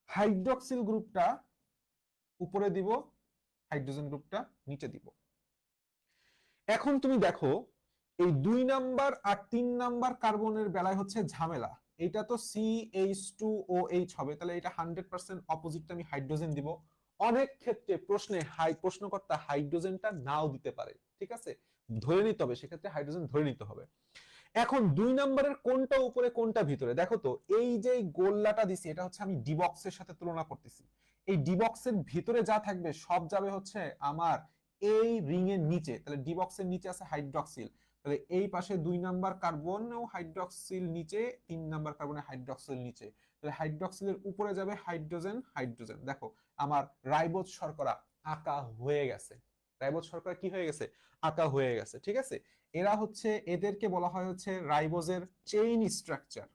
Speaker 1: হাইড্রক্সিল গ্রুপটা উপরে দিব, হাইড্রোজেন গ্রুপটা নিচে দিব। এখন তুমি দেখো এই 2 নাম্বার আর 3 নাম্বার কার্বনের বেলায় হচ্ছে ঝামেলা। এটা তো CH2OH হবে, তাহলে এটা 100% অপোজিটটা আমি হাইড্রোজেন দিব। অনেক ক্ষেত্রে প্রশ্নে প্রশ্নকর্তা হাইড্রোজেনটা নাও দিতে পারে, ঠিক আছে, ধরে নিতে হবে, সেক্ষেত্রে হাইড্রোজেন ধরে নিতে হবে। এখন 2 নাম্বারের কোনটা উপরে কোনটা ভিতরে, দেখো তো এই যে গোল্লাটা দিছি এটা হচ্ছে আমি ডি বক্সের সাথে তুলনা করতেছি। এই ডি বক্সের ভিতরে যা থাকবে সব যাবে হচ্ছে আমার এই রিং এর নিচে, তাহলে ডি বক্সের নিচে আছে হাইড্রক্সিল, তাহলে এই পাশে 2 নাম্বার কার্বনেও হাইড্রক্সিল নিচে, 3 নাম্বার কার্বনে হাইড্রক্সিল নিচে, তাহলে হাইড্রক্সিলের উপরে যাবে হাইড্রোজেন হাইড্রোজেন। দেখো আমার রাইবোজ শর্করা আঁকা হয়ে গেছে, রাইবোজ শর্করা কি হয়ে গেছে, আঁকা হয়ে গেছে, ঠিক আছে। এরা হচ্ছে, এদেরকে বলা হয় হচ্ছে রাইবোজের চেইন স্ট্রাকচার,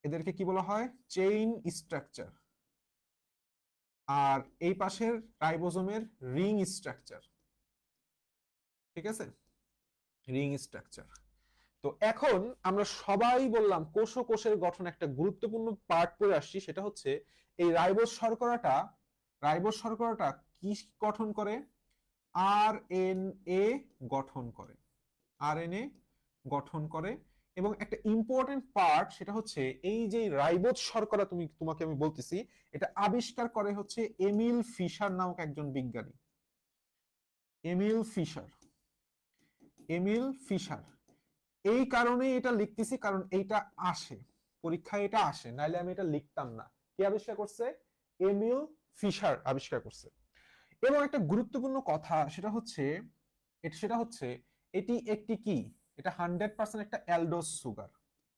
Speaker 1: এদেরকে কি বলা হয়, চেইন স্ট্রাকচার। আর এই পাশের রাইবোজোমের রিং স্ট্রাকচার, ঠিক আছে, রিং স্ট্রাকচার। তো এখন আমরা সবাই বললাম কোষ ও কোষের গঠন একটা গুরুত্বপূর্ণ পার্ট পড়ে আসছি, সেটা হচ্ছে এই রাইবোজ শর্করাটা কি গঠন করে, আরএনএ গঠন করে, আরএনএ গঠন করে। এবং একটা ইম্পর্টেন্ট পার্ট সেটা হচ্ছে এই যে রাইবোজ শর্করা তোমাকে আমি বলতেছি, এটা আবিষ্কার করে হচ্ছে এমিল ফিশার নামক একজন বিজ্ঞানী, এমিল ফিশার, এমিল ফিশার। এই কারণে এটা লিখতেছি কারণ এইটা আসে পরীক্ষায়, এটা আসে, নাইলে আমি এটা লিখতাম না। কে আবিষ্কার করছে, এমিল ফিশার আবিষ্কার করছে। এবং একটা গুরুত্বপূর্ণ কথা সেটা হচ্ছে এটি একটি কি, এটা 100% একটা অ্যালডোজ সুগার,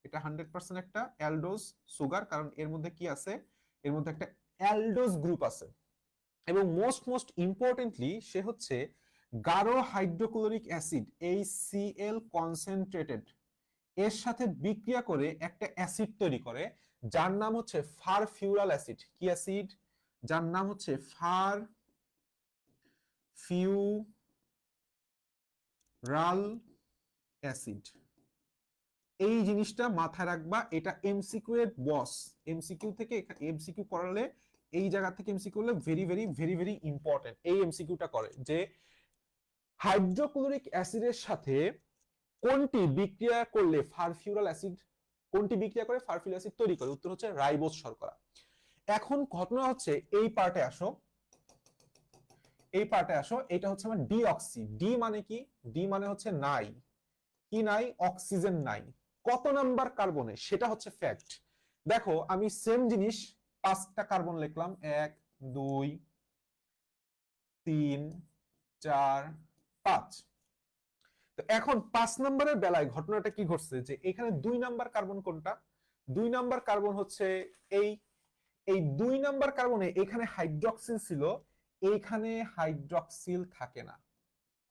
Speaker 1: এটা 100% একটা অ্যালডোজ সুগার, কারণ এর মধ্যে কি আছে, এর মধ্যে একটা অ্যালডোজ গ্রুপ আছে। এবং মোস্ট ইম্পর্টেন্টলি সে হচ্ছে গাঢ় হাইড্রোক্লোরিক অ্যাসিড HCl কনসেন্ট্রেটেড এর সাথে বিক্রিয়া করে একটা অ্যাসিড তৈরি করে যার নাম হচ্ছে ফারফিউরাল অ্যাসিড। কি অ্যাসিড, যার নাম হচ্ছে ফারফিউরাল অ্যাসিড। এই জিনিসটা মাথায় রাখবা, এটা এমসিকিউ এর বস, এমসিকিউ থেকে এমসিকিউ করালে, এই জায়গা থেকে এমসিকিউ হলে very very very very important. এই এমসিকিউটা করে যে হাইড্রোক্লোরিক অ্যাসিডের সাথে কোনটি বিক্রিয়া করলে ফারফিউরাল অ্যাসিড, কোনটি বিক্রিয়া করে ফারফিউরাল অ্যাসিড তৈরি করে, উত্তর হচ্ছে রাইবোজ শর্করা। এখন ঘটনা হচ্ছে এই পার্টে আসো, এই পার্টে আসো, এটা হচ্ছে আমার ডিঅক্সি। ডি মানে কি, ডি মানে হচ্ছে নাই, কি নাই, অক্সিজেন নাই। কত নাম্বার কার্বনে সেটা হচ্ছে ফ্যাক্ট। দেখো আমি সেম জিনিস 5টা কার্বন লিখলাম, 1 2 3 4 5। তো এখন 5 নম্বরের বেলায় ঘটনাটা কি ঘটছে, যে এখানে 2 নাম্বার কার্বন কোনটা, 2 নাম্বার কার্বন হচ্ছে এই, এই 2 নাম্বার কার্বনে এখানে হাইড্রক্সিল ছিল, এইখানে হাইড্রক্সিল থাকে না,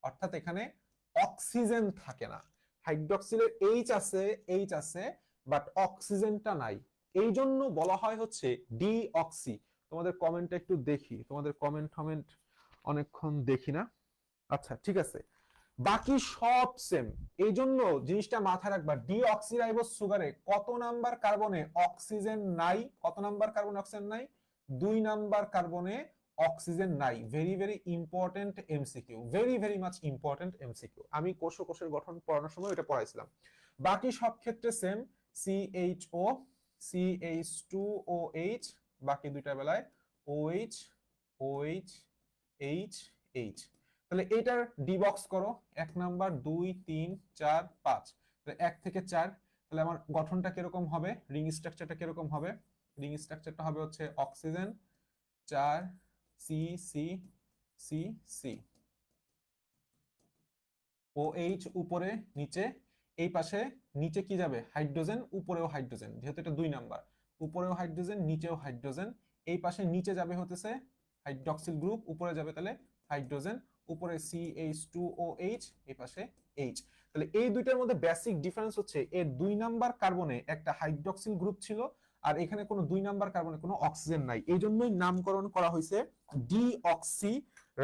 Speaker 1: অর্থাৎ এখানে অক্সিজেন থাকে না। হাইড্রক্সিলের এইচ আছে বাট অক্সিজেনটা নাই, এই জন্য বলা হয় হচ্ছে ডিঅক্সি। তোমাদের কমেন্টটা একটু দেখি, তোমাদের কমেন্ট অনেকক্ষণ দেখি না। আচ্ছা ঠিক আছে, বাকি সব সেম। এই জন্য জিনিসটা মাথায় রাখবা, ডিঅক্সিরাইবোজ সুগারে কত নাম্বার কার্বনে অক্সিজেন নাই, কত নাম্বার কার্বনে অক্সিজেন নাই, 2 নাম্বার কার্বনে অক্সিজেন নাই। Very very important MCQ, very very much important MCQ. আমি কোষের গঠন পড়ানোর সময় এটা পড়াইছিলাম। বাকি সব ক্ষেত্রে সেম, CHO CH2OH, বাকি দুইটা বেলায় OH OH H। তাহলে এটার ডিবক্স করো, 1 নাম্বার 2 3 4 5, তাহলে 1 থেকে 4, তাহলে আমার গঠনটা কিরকম হবে, রিং স্ট্রাকচারটা কিরকম হবে, রিং স্ট্রাকচারটা হবে হচ্ছে oxygen 4 C C C C, OH উপরে নিচে, এই পাশে নিচে কি যাবে, হাইড্রোজেন, উপরেও হাইড্রোজেন, যেহেতু এটা 2 নাম্বার, উপরেও হাইড্রোজেন নিচেও হাইড্রোজেন, এই পাশে নিচে যাবে হতেছে হাইড্রক্সিল গ্রুপ, উপরে যাবে তাহলে হাইড্রোজেন, উপরে CH2OH, এই পাশে H। তাহলে এই দুইটার মধ্যে বেসিক ডিফারেন্স হচ্ছে এর 2 নাম্বার কার্বনে একটা হাইড্রক্সিল গ্রুপ ছিল, আর এখানে কোনো 2 নাম্বার কার্বনে কোনো অক্সিজেন নাই, এই জন্যই নামকরণ করা হয়েছে ডিঅক্সি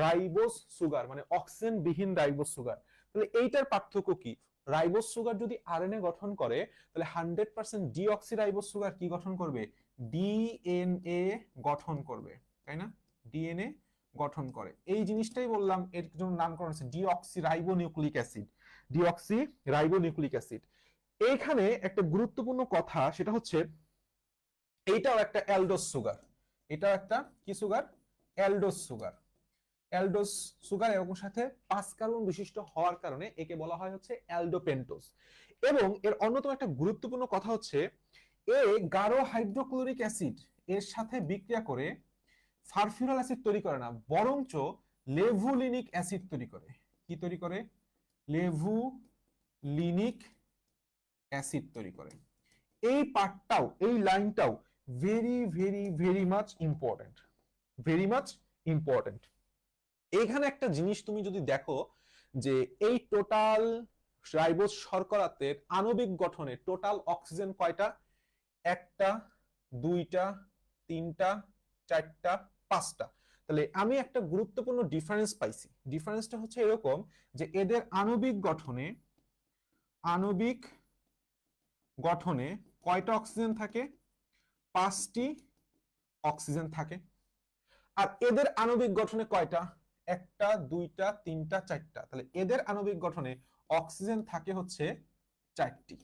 Speaker 1: রাইবোজ সুগার, মানে অক্সিজেন বিহীন রাইবোজ সুগার। তাহলে এইটার পার্থক্য কি? রাইবোজ সুগার যদি আরএনএ গঠন করে তাহলে 100% ডিঅক্সি রাইবোজ সুগার কি গঠন করবে? ডিএনএ গঠন করবে, তাই না? ডিএনএ গঠন করে। এই জিনিসটাই বললাম, এর জন্য নামকরণ হচ্ছে deoxy ribonucleic acid. Deoxy ribonucleic acid. এইখানে একটা গুরুত্বপূর্ণ কথা, সেটা হচ্ছে এইটাও একটা অ্যালডোজ সুগার। এটাও একটা কি sugar? Aldose sugar. Aldose sugar এবং সাথে 5 কার্বন বিশিষ্ট হওয়ার কারণে একে বলা হয় হচ্ছে অ্যালডোপেন্টোজ। এবং এর অন্যতম একটা গুরুত্বপূর্ণ কথা হচ্ছে এ গাঢ় হাইড্রোক্লোরিক অ্যাসিড এর সাথে বিক্রিয়া করে সালফিউরিক অ্যাসিড তৈরি করে না, বরঞ্চ লেভুলিনিক অ্যাসিড তৈরি করে। কি তৈরি করে? লেভুলিনিক অ্যাসিড তৈরি করে। এই পার্টটাও, এই লাইনটাও very very very much important, very much important. এইখানে একটা জিনিস তুমি যদি দেখো যে এই টোটাল রাইবোজ শর্করাতে আণবিক গঠনে টোটাল অক্সিজেন কয়টা? 1টা 2টা 3টা 4টা 5টা। তাহলে আমি একটা গুরুত্বপূর্ণ ডিফারেন্স পাইছি। ডিফারেন্সটা হচ্ছে এরকম যে এদের আণবিক গঠনে কয়টা অক্সিজেন থাকে? 5টি অক্সিজেন থাকে। আর এদের আণবিক গঠনে কয়টা? 1টা 2টা 3টা 4টা। তাহলে এদের আণবিক গঠনে অক্সিজেন থাকে হচ্ছে 4টি।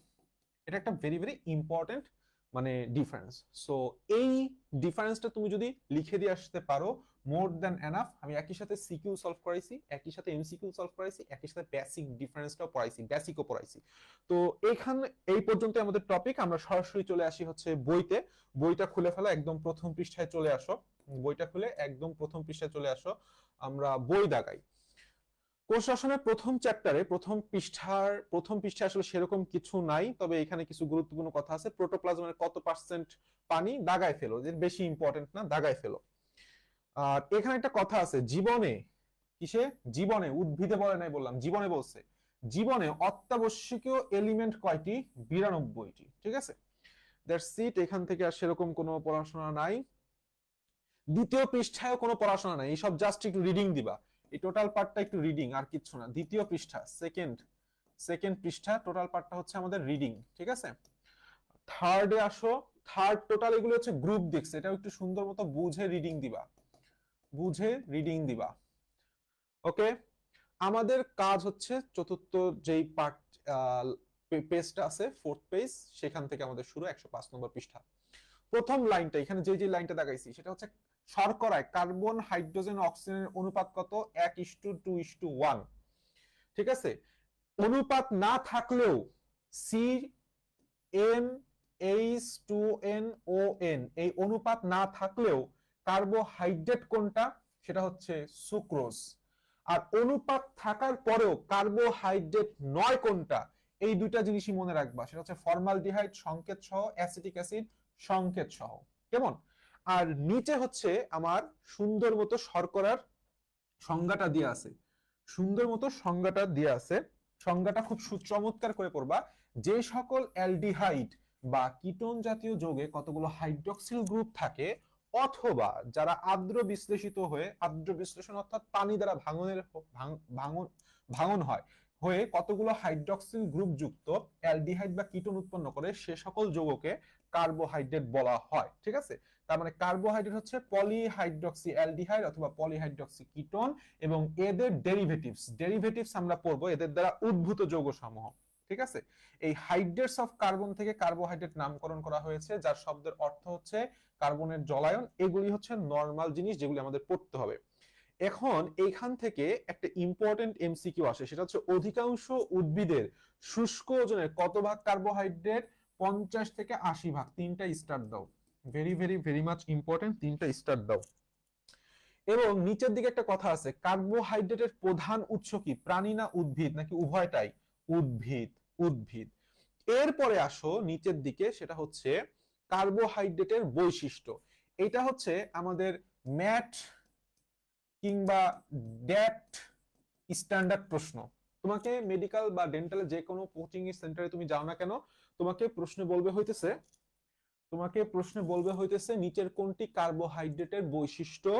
Speaker 1: এটা একটা ভেরি ভেরি ইম্পর্টেন্ট মানে ডিফারেন্স। সো এই ডিফারেন্সটা তুমি যদি লিখে দিয়ে আসতে পারো, মোর দ্যান এনাফ। আমি একই সাথে সিকিউ সলভ করাইছি, একই সাথে এমসিকিউ সলভ করাইছি, একই সাথে বেসিক ডিফারেন্সটাও পড়াইছি, বেসিকও পড়াইছি। তো এখানে এই পর্যন্ত আমাদের টপিক। আমরা সরাসরি চলে আসি হচ্ছে বইতে। বইটা খুলে ফেলো, একদম প্রথম পৃষ্ঠায় চলে আসো। বইটা খুলে একদম প্রথম পৃষ্ঠায় চলে আসো, আমরা বই দাগাই। কোষ রসায়নের প্রথম চ্যাপ্টারে প্রথম পৃষ্ঠায় আসলে সেরকম কিছু নাই, তবে এখানে কিছু গুরুত্বপূর্ণ কথা আছে। প্রোটোপ্লাজমের কত পার্সেন্ট পানি? দাগায় ফেলো, যে বেশি ইম্পর্টেন্ট না, দাগায় ফেলো। আর এখানে একটা কথা আছে, জীবনে, কিসে? জীবনে, উদ্ভিদে বলে নাই বললাম, জীবনে বলছে। জীবনে অত্যাবশ্যকীয় এলিমেন্ট কয়টি? 92টি। ঠিক আছে, দ্যাটস ইট। এখান থেকে আর সেরকম কোনো পড়াশোনা নাই। দ্বিতীয় পৃষ্ঠায়ও কোনো পড়াশোনা নাই, এইসব জাস্ট একটু রিডিং দিবা। এই টোটাল পার্টটা একটু রিডিং, আর কিচ্ছু না। দ্বিতীয় পৃষ্ঠা, সেকেন্ড পৃষ্ঠা, টোটাল পার্টটা হচ্ছে আমাদের রিডিং। ঠিক আছে, থার্ডে আসো। থার্ড টোটাল এগুলো হচ্ছে গ্রুপ দেখছে, এটাও একটু সুন্দর মতো বুঝে রিডিং দিবা, বুঝে রিডিং দিবা। ওকে, আমাদের কাজ হচ্ছে চতুর্থ যেই পার্ট পেজটা আছে, 4th পেজ, সেখান থেকে আমাদের শুরু, 105 নম্বর পৃষ্ঠা। প্রথম লাইনটা, এখানে যে লাইনটা দেখাইছি সেটা হচ্ছে শর্করায় কার্বন হাইড্রোজেন অক্সিজেনের অনুপাত কত? 1:2:1। ঠিক আছে, অনুপাত না থাকলেও CnH2nOn এই অনুপাত না থাকলেও কার্বোহাইড্রেট কোনটা? সেটা হচ্ছে সুক্রোজ। আর অনুপাত থাকার পরেও কার্বোহাইড্রেট নয় কোনটা? এই দুইটা জিনিসই মনে রাখবা, সেটা হচ্ছে ফর্মালডিহাইড সংকেত সহ, অ্যাসিটিক অ্যাসিড সংকেত সহ। কেমন? আর নিচে হচ্ছে আমার সুন্দর মতো শর্করার সংজ্ঞাটা দিয়ে আছে, সুন্দর মতো সংজ্ঞাটা দিয়ে আছে। সংজ্ঞাটা খুব চমৎকার করে পড়বা। যে সকল অ্যালডিহাইড বা কিটোন জাতীয় যৌগে কতগুলো হাইড্রক্সিল গ্রুপ থাকে, অথবা যারা আর্দ্র বিশ্লেষিত হয়ে, আর্দ্র বিশ্লেষণ অর্থাৎ পানি দ্বারা ভাঙন হয় হয়ে কতগুলো হাইড্রক্সিল গ্রুপ যুক্ত অ্যালডিহাইড বা কিটোন উৎপন্ন করে, সে সকল যৌগকে কার্বোহাইড্রেট বলা হয়। ঠিক আছে, তার মানে কার্বোহাইড্রেট হচ্ছে পলিহাইড্রক্সি অ্যালডিহাইড অথবা পলিহাইড্রক্সি কিটোন, এবং এদের ডেরিভেটিভস আমরা পড়বো, এদের দ্বারা উদ্ভূত যৌগ সমূহ। ঠিক আছে, এই হাইড্রেটস অফ কার্বন থেকে কার্বোহাইড্রেট নামকরণ করা হয়েছে, যার শব্দের অর্থ হচ্ছে কার্বনের জলায়ন। এগুলি হচ্ছে নরমাল জিনিস যেগুলি আমাদের পড়তে হবে। এখন এইখান থেকে একটা ইম্পর্টেন্ট এমসিকিউ আসে, সেটা হচ্ছে অধিকাংশ উদ্ভিদের শুষ্ক ওজনের কত ভাগ কার্বোহাইড্রেট? 50 থেকে 80 ভাগ। 3টা স্টার দাও, very very very much important, 3টা স্টার দাও। এবং নিচের দিকে একটা কথা আছে, কার্বোহাইড্রেটের প্রধান উৎস কি? প্রাণী না উদ্ভিদ, নাকি উভয়টাই? উদ্ভিদ। এরপরে আসো নিচের দিকে, সেটা হচ্ছে কার্বোহাইড্রেটের বৈশিষ্ট্য। এটা হচ্ছে আমাদের ম্যাট কিংবা ড্যাট স্ট্যান্ডার্ড প্রশ্ন। তোমাকে মেডিকেল বা ডেন্টাল যে কোনো কোচিং সেন্টারে তুমি যাও না কেন, তোমাকে প্রশ্ন বলবে হইতেছে নিচের কোনটি কার্বোহাইড্রেটের বৈশিষ্ট্য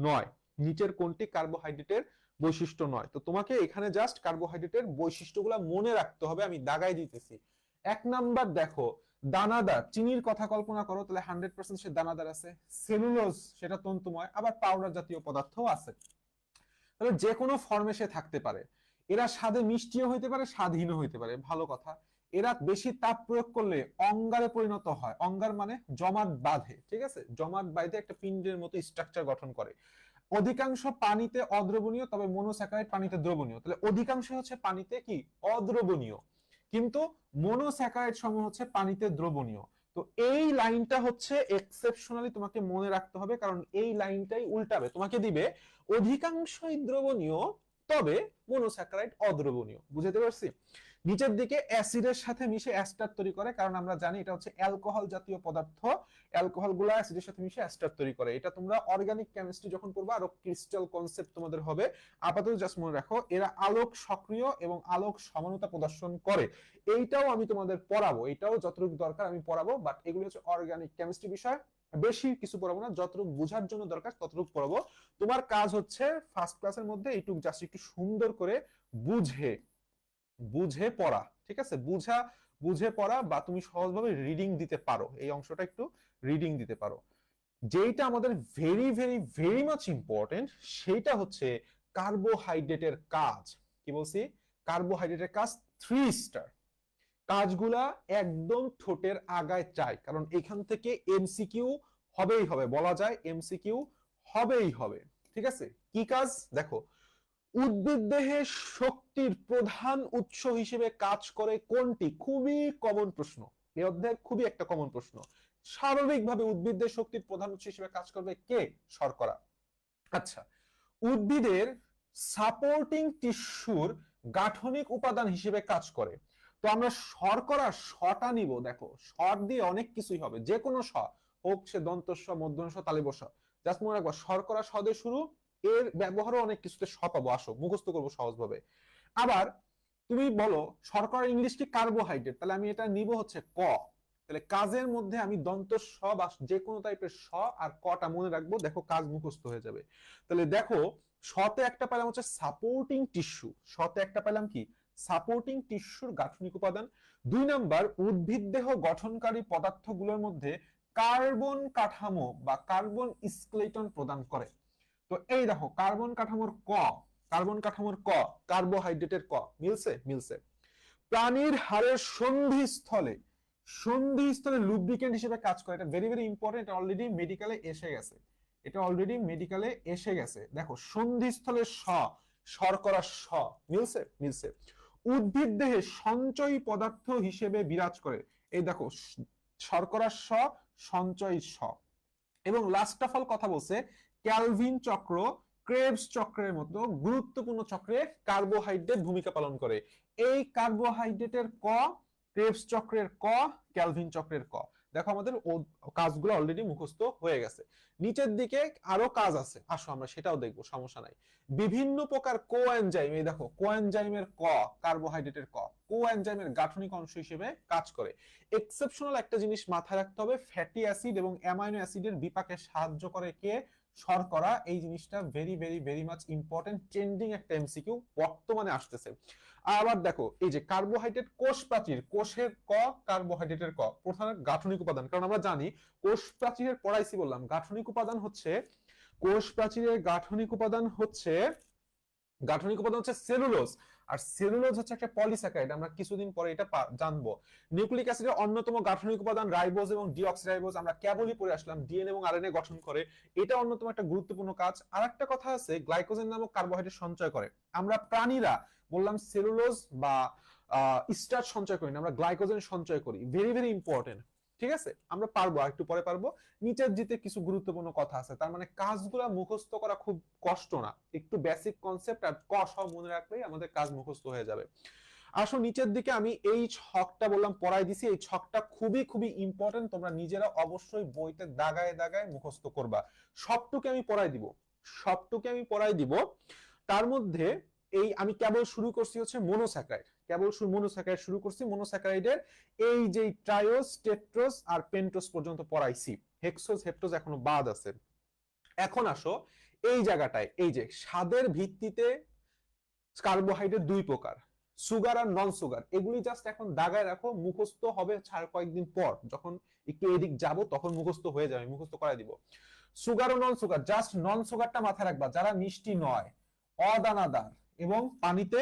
Speaker 1: নয়? নিচের কোনটি কার্বোহাইড্রেটের বৈশিষ্ট্য নয়। তো তোমাকে এখানে জাস্ট কার্বোহাইড্রেটের বৈশিষ্ট্যগুলো মনে রাখতে হবে, আমি দাগাই দিতেছি। 1 নাম্বার দেখো, দানাদার, চিনির কথা কল্পনা করো, তাহলে 100% সে দানাদার আছে। সেলুলোজ, সেটা তন্তুময়, আবার পাউডার জাতীয় পদার্থও আছে। তাহলে যে কোনো ফর্মে সে থাকতে পারে। এরা স্বাদে মিষ্টিও হইতে পারে, স্বাদহীনও হইতে পারে, ভালো কথা। এরা বেশি তাপ প্রয়োগ করলে অঙ্গারে পরিণত হয়। অঙ্গার মানে জমাট বাঁধে, ঠিক আছে, জমাট বাঁধে একটা পিণ্ডের মতো স্ট্রাকচার গঠন করে। অধিকাংশ পানিতে অদ্রবণীয়, তবে মনোস্যাকারাইড পানিতে দ্রবণীয়। তাহলে অধিকাংশ হচ্ছে পানিতে কি অদ্রবণীয়, কিন্তু মনোস্যাকারাইড সমূহ হচ্ছে পানিতে দ্রবণীয়। তো এই লাইনটা হচ্ছে এক্সেপশনালি তোমাকে মনে রাখতে হবে, কারণ এই লাইনটাই উল্টাবে, তোমাকে দিবে অধিকাংশই দ্রবণীয় তবে মনোস্যাকারাইড অদ্রবণীয়। বুঝতে পারছি? নিচের দিকে অ্যাসিডের সাথে মিশে অ্যাস্টার তৈরি করে, কারণ আমরা জানি এটা হচ্ছে অ্যালকোহল জাতীয় পদার্থ। অ্যালকোহল গুলা অ্যাসিডের সাথে মিশে অ্যাস্টার তৈরি করে। এটা তোমরা অর্গানিক কেমিস্ট্রি যখন পড়বা আরো ক্রিস্টাল কনসেপ্ট তোমাদের হবে। আপাতত জাস্ট মনে রাখো এরা আলোক সক্রিয় এবং আলোক সমানতা প্রদর্শন করে। এইটাও আমি তোমাদের পড়াবো, এটাও যতটুকু দরকার আমি পড়াবো, বাট এগুলো হচ্ছে অর্গানিক কেমিস্ট্রি বিষয়, বেশি কিছু পড়াবো না, যতটুকু বোঝার জন্য দরকার ততটুকু পড়াবো। তোমার কাজ হচ্ছে ফার্স্ট ক্লাসের মধ্যে এইটুকু জাস্ট একটু সুন্দর করে বুঝে বুঝে পড়া, ঠিক আছে, বুঝে পড়া, বা তুমি সহজভাবে রিডিং দিতে পারো, এই অংশটা একটু রিডিং দিতে পারো। যেটা আমাদের very very very much important, সেটা হচ্ছে কার্বোহাইড্রেটের কাজ। কি বলছি? কার্বোহাইড্রেটের কাজ 3 স্টার। কাজগুলা একদম ঠোঁটের আগায় চাই, কারণ এখান থেকে এমসিকিউ হবেই হবে, বলা যায় এমসিকিউ হবেই হবে। ঠিক আছে, কি কাজ দেখো, উদ্ভিদ দেহে শক্তির প্রধান উৎস হিসেবে কাজ করে কোনটি? খুবই কমন প্রশ্ন, এই অধ্যায়ের খুবই একটা কমন প্রশ্ন। স্বাভাবিকভাবে উদ্ভিদের শক্তির প্রধান উৎস হিসেবে কাজ করবে কে? শর্করা। আচ্ছা, উদ্ভিদের সাপোর্টিং টিস্যুর গাঠনিক উপাদান হিসেবে কাজ করে। তো আমরা শর্করা শটা নিব, দেখো শট দিয়ে অনেক কিছুই হবে, যে কোনো শ হোক, সে দন্তস্ব, মূর্ধন্য ষ, তালব্য শ। জাস্ট মনে রাখবো শর্করা শ দিয়ে শুরু, এর ব্যবহারও অনেক কিছুতে শ পাবো, আসো মুখস্থ করবো সহজভাবে। আবার তুমি বলো শর্করা ইংলিশ কি? কার্বোহাইড্রেট, তাহলে আমি এটা নিব হচ্ছে ক। তাহলে কাজের মধ্যে আমি দন্ত স বা যে কোনো টাইপের স আর কটা মনে রাখবো, দেখো কাজ মুখস্থ হয়ে যাবে। তাহলে দেখো শতে একটা পেলাম হচ্ছে সাপোর্টিং টিস্যু, শতে একটা পেলাম কি? সাপোর্টিং টিস্যুর গাঠনিক উপাদান। 2 নাম্বার, উদ্ভিদ দেহ গঠনকারী পদার্থগুলোর মধ্যে কার্বন কাঠামো বা কার্বন স্কেলেটন প্রদান করে। তো এই দেখো কার্বন কাঠামোর ক, কার্বন কাঠামোর ক, কার্বোহাইড্রেটের ক, মিলছে? মিলছে। প্রাণীর হাড়ের সন্ধিস্থলে, সন্ধিস্থলে লুব্রিকেন্ট হিসেবে কাজ করে, এটা ভেরি ভেরি ইম্পর্টেন্ট, এটা অলরেডি মেডিকেলে এসে গেছে, এটা অলরেডি মেডিকেলে এসে গেছে। দেখো সন্ধিস্থলে স, শর্করা স, মিলছে? মিলছে। উদ্ভিদ দেহে সঞ্চয়ী পদার্থ হিসেবে বিরাজ করে, এই দেখো শর্করা স, সঞ্চয়ী স। এবং লাস্ট অফ অল কথা বলছে ক্যালভিন চক্র, ক্রেবস চক্রের মতো গুরুত্বপূর্ণ চক্রে কার্বোহাইড্রেট ভূমিকা পালন করে। এই কার্বোহাইড্রেটের ক, ক্রেবস চক্রের ক, ক্যালভিন চক্রের ক। দেখো আমাদের কাজগুলো অলরেডি মুখস্থ হয়ে গেছে। নিচের দিকে আরো কাজ আছে, আসো আমরা সেটাও দেখবো, সমস্যা নাই। বিভিন্ন প্রকার কোএনজাইম, এই দেখো কোএনজাইমের ক, কার্বোহাইড্রেটের ক, কোএনজাইমের গাঠনিক অংশ হিসেবে কাজ করে। এক্সেপশনাল একটা জিনিস মাথায় রাখতে হবে, ফ্যাটি অ্যাসিড এবং অ্যামাইনো অ্যাসিডের বিপাকে সাহায্য করে কে? শর্করা। এই জিনিসটা very very very much important, trending একটা এমসিকিউ বর্তমানে আসতেছে। আবার দেখো এই যে কার্বোহাইড্রেট কোষ প্রাচীর, কোষের ক, কার্বোহাইড্রেটের ক, প্রধান গাঠনিক উপাদান। কারণ আমরা জানি কোষ প্রাচীরের পড়াইছি বললাম, গাঠনিক উপাদান হচ্ছে, কোষ প্রাচীরের গাঠনিক উপাদান হচ্ছে, গাঠনিক উপাদান হচ্ছে সেলুলোজ। আর সেলুলোজ হচ্ছে একটা পলিস্যাকারাইড, আমরা কিছুদিন পরে এটা জানবো। নিউক্লিক অ্যাসিডের অন্যতম গাঠনিক উপাদান রাইবোজ এবং ডিঅক্সিরাইবোজ, আমরা কেবলই পড়ে আসলাম, ডিএনএ এবং আরএনএ গঠন করে, এটা অন্যতম একটা গুরুত্বপূর্ণ কাজ। আর একটা কথা আছে, গ্লাইকোজেন নামক কার্বোহাইড্রেট সঞ্চয় করে। আমরা প্রাণীরা বললাম সেলুলোজ বা স্টার্চ সঞ্চয় করি না, আমরা গ্লাইকোজেন সঞ্চয় করি, ভেরি ভেরি ইম্পর্টেন্ট। ঠিক আছে, আমরা পারবো, একটু পরে পারবো। নিচের দিতে কিছু গুরুত্বপূর্ণ কথা আছে, তার মানে কাজগুলা মুখস্থ করা খুব কষ্ট না, একটু বেসিক কনসেপ্ট আর ক সব মনে রাখলেই আমাদের কাজ মুখস্থ হয়ে যাবে। আসো নিচের দিকে আমি এই ছকটা বললাম পড়াই দিছি, এই ছকটা খুবই খুবই ইম্পর্টেন্ট, তোমরা নিজেরা অবশ্যই বইতে দাগায় দাগায় মুখস্থ করবা। সবটুকু আমি পড়াই দিব, সবটুকু আমি পড়াই দিব। তার মধ্যে এই আমি কেবল শুরু করছি হচ্ছে মনোস্যাকারাইড, কেবল মনোস্যাকারাইড শুরু করছি। মনোস্যাকারাইডের এই যে ট্রায়োস, টেট্রোস আর পেন্টোস পর্যন্ত পড়াইছি, হেক্সোস হেপ্টোস এখনো বাদ আছে। এখন আসো এই জায়গাটায়, এই যে স্বাদের ভিত্তিতে কার্বোহাইড্রেট দুই প্রকার, সুগার আর নন সুগার। এগুলি জাস্ট এখন দাগায় রাখো, মুখস্থ হবে ছাড় কয়েকদিন পর, যখন একটু এদিক যাব তখন মুখস্থ হয়ে যাবে, মুখস্থ করাই দিব। সুগার ও নন সুগার, জাস্ট নন সুগারটা মাথায় রাখবা, যারা মিষ্টি নয়, অদানাদার এবং পানিতে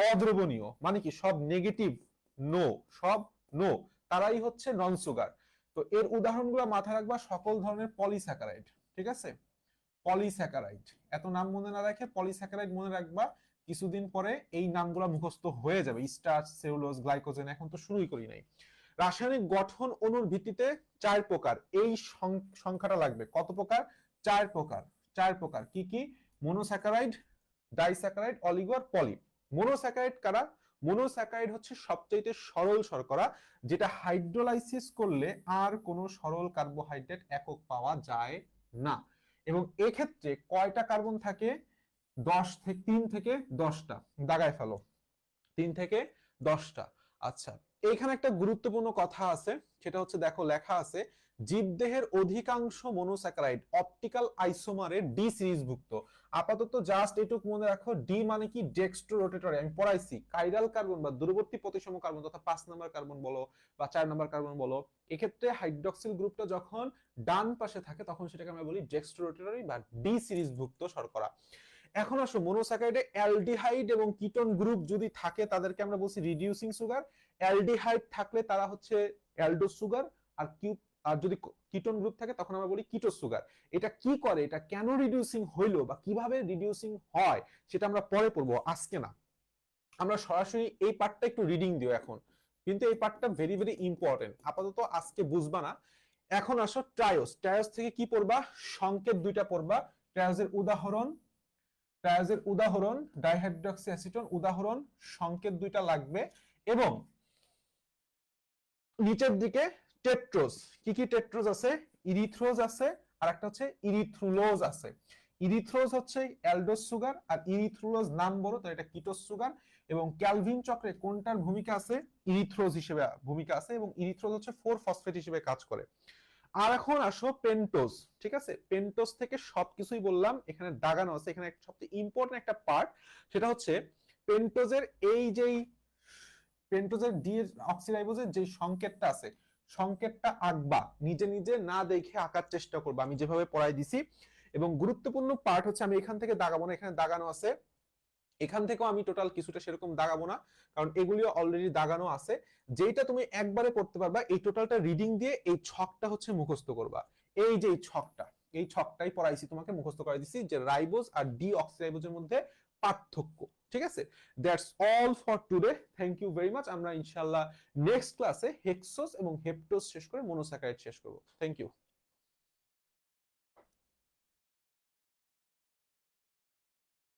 Speaker 1: অদ্রবণীয়, মানে কি সব নেগেটিভ, নো, সব নো, তারাই হচ্ছে নন সুগার। তো এর উদাহরণগুলো মাথায় রাখবা, সকল ধরনের পলিস্যাকারাইড, ঠিক আছে, পলিস্যাকারাইড, এত নাম মনে না রাখে পলিস্যাকারাইড মনে রাখবা, কিছুদিন পরে এই নামগুলো মুখস্থ হয়ে যাবে, স্টার্চ, সেলুলোজ, গ্লাইকোজেন, এখন তো শুরুই করি নাই। রাসায়নিক গঠন অণুর ভিত্তিতে 4 প্রকার, এই সংখ্যাটা লাগবে, কত প্রকার? 4 প্রকার। 4 প্রকার কি কি? মনোস্যাকারাইড, ডাইস্যাকারাইড, অলিগো আর পলি। মনোস্যাকারাইড কারা? মনোস্যাকারাইড হচ্ছে সবচেয়ে সরল শর্করা, যেটা হাইড্রোলাইসিস করলে আর কোনো সরল কার্বোহাইড্রেট একক পাওয়া যায় না। এবং এক্ষেত্রে কয়টা কার্বন থাকে? 3 থেকে 10টা, দাগায় ফেলো, 3 থেকে 10টা। আচ্ছা, এইখানে একটা গুরুত্বপূর্ণ কথা আছে, সেটা হচ্ছে দেখো লেখা আছে, জীবদেহের অধিকাংশ মনোস্যাকারাইড অপটিক্যাল আইসোমারের ডি সিরিজভুক্ত। আপাতত জাস্ট এটুকু মনে রাখো, ডি মানে কি? ডেক্সট্রো রোটেটরি, আমি পড়াইছি, কাইরাল কার্বন বা দূরবর্তী প্রতিসম কার্বন, তথা 5 নম্বর কার্বন বলো বা 4 নম্বর কার্বন বলো, এক্ষেত্রে হাইড্রক্সিল গ্রুপটা যখন ডান পাশে থাকে তখন সেটাকে আমরা বলি ডেক্সট্রো রোটেটরি বা ডি সিরিজভুক্ত শর্করা। এখন আসো, মনোস্যাকারাইডে অ্যালডিহাইড এবং কিটোন গ্রুপ যদি থাকে তাদেরকে আমরা বলছি রিডিউসিং সুগার। অ্যালডিহাইড থাকলে তারা হচ্ছে অ্যালডোস সুগার, আর যদি কিটোন গ্রুপ থাকে তখন আমরা বলি কিটোস সুগার। এটা কি করে, এটা কেন রিডিউসিং হইলো বা কিভাবে রিডিউসিং হয় সেটা আমরা পরে পড়বো, আজকে না। আমরা সরাসরি এই পার্টটা একটু রিডিং দিও এখন, কিন্তু এই পার্টটা ভেরি ভেরি ইম্পর্টেন্ট, আপাতত আজকে বুঝবা না। এখন আসো ট্রায়োস, ট্রায়োস থেকে কি পড়বা? সংকেত দুইটা পড়বা। ট্রায়োসের উদাহরণ, ট্রায়োজের উদাহরণ ডাইহাইড্রক্সি অ্যাসিটোন, উদাহরণ সংকেত দুইটা লাগবে। এবং নিচের দিকে টেট্রোজ, কি কি টেট্রোজ আছে? ইরিথ্রোজ আছে, আর একটা হচ্ছে ইরিথ্রুলোজ আছে। ইরিথ্রোজ হচ্ছে অ্যালডোস সুগার, আর ইরিথ্রুলোজ নাম বড়, তো এটা কিটোস সুগার। এবং ক্যালভিন চক্রে কোনটার ভূমিকা আছে? ইরিথ্রোজ হিসেবে ভূমিকা আছে, এবং ইরিথ্রোজ হচ্ছে 4 ফসফেট হিসেবে কাজ করে। আর এখন আসো পেন্টোজ, ঠিক আছে, পেন্টোজ থেকে সবকিছুই বললাম, এখানে দাগানো আছে, এখানে সবচেয়ে ইম্পর্টেন্ট একটা পার্ট, সেটা হচ্ছে পেন্টোজের এই যেই পেন্টোজের ডি অক্সিরাইবোজের যে সংকেতটা আছে, সংকেতটা আঁকবা, নিজে নিজে না দেখে আঁকার চেষ্টা করবা, আমি যেভাবে পড়াই দিছি। এবং গুরুত্বপূর্ণ পার্ট হচ্ছে, আমি এখান থেকে দাগাবো না, এখানে দাগানো আছে, এখান থেকেও আমি টোটাল কিছুটা সেরকম দাগাবো না, কারণ এগুলিও অলরেডি দাগানো আছে। যেটা তুমি একবারে পড়তে পারবা, এই টোটালটা রিডিং দিয়ে এই ছকটা হচ্ছে মুখস্থ করবা। এই যে ছকটা, এই ছকটাই পড়াইছি তোমাকে, মুখস্থ করাই দিছি, যে রাইবোজ আর ডি অক্সিরাইবোজের মধ্যে পার্থক্য। ঠিক আছে, that's all for today, thank you very much. আমরা ইনশাআল্লাহ নেক্সট ক্লাসে হেক্সোজ এবং হেপ্টোজ শেষ করে মনোস্যাকারাইড শেষ করব। Thank you.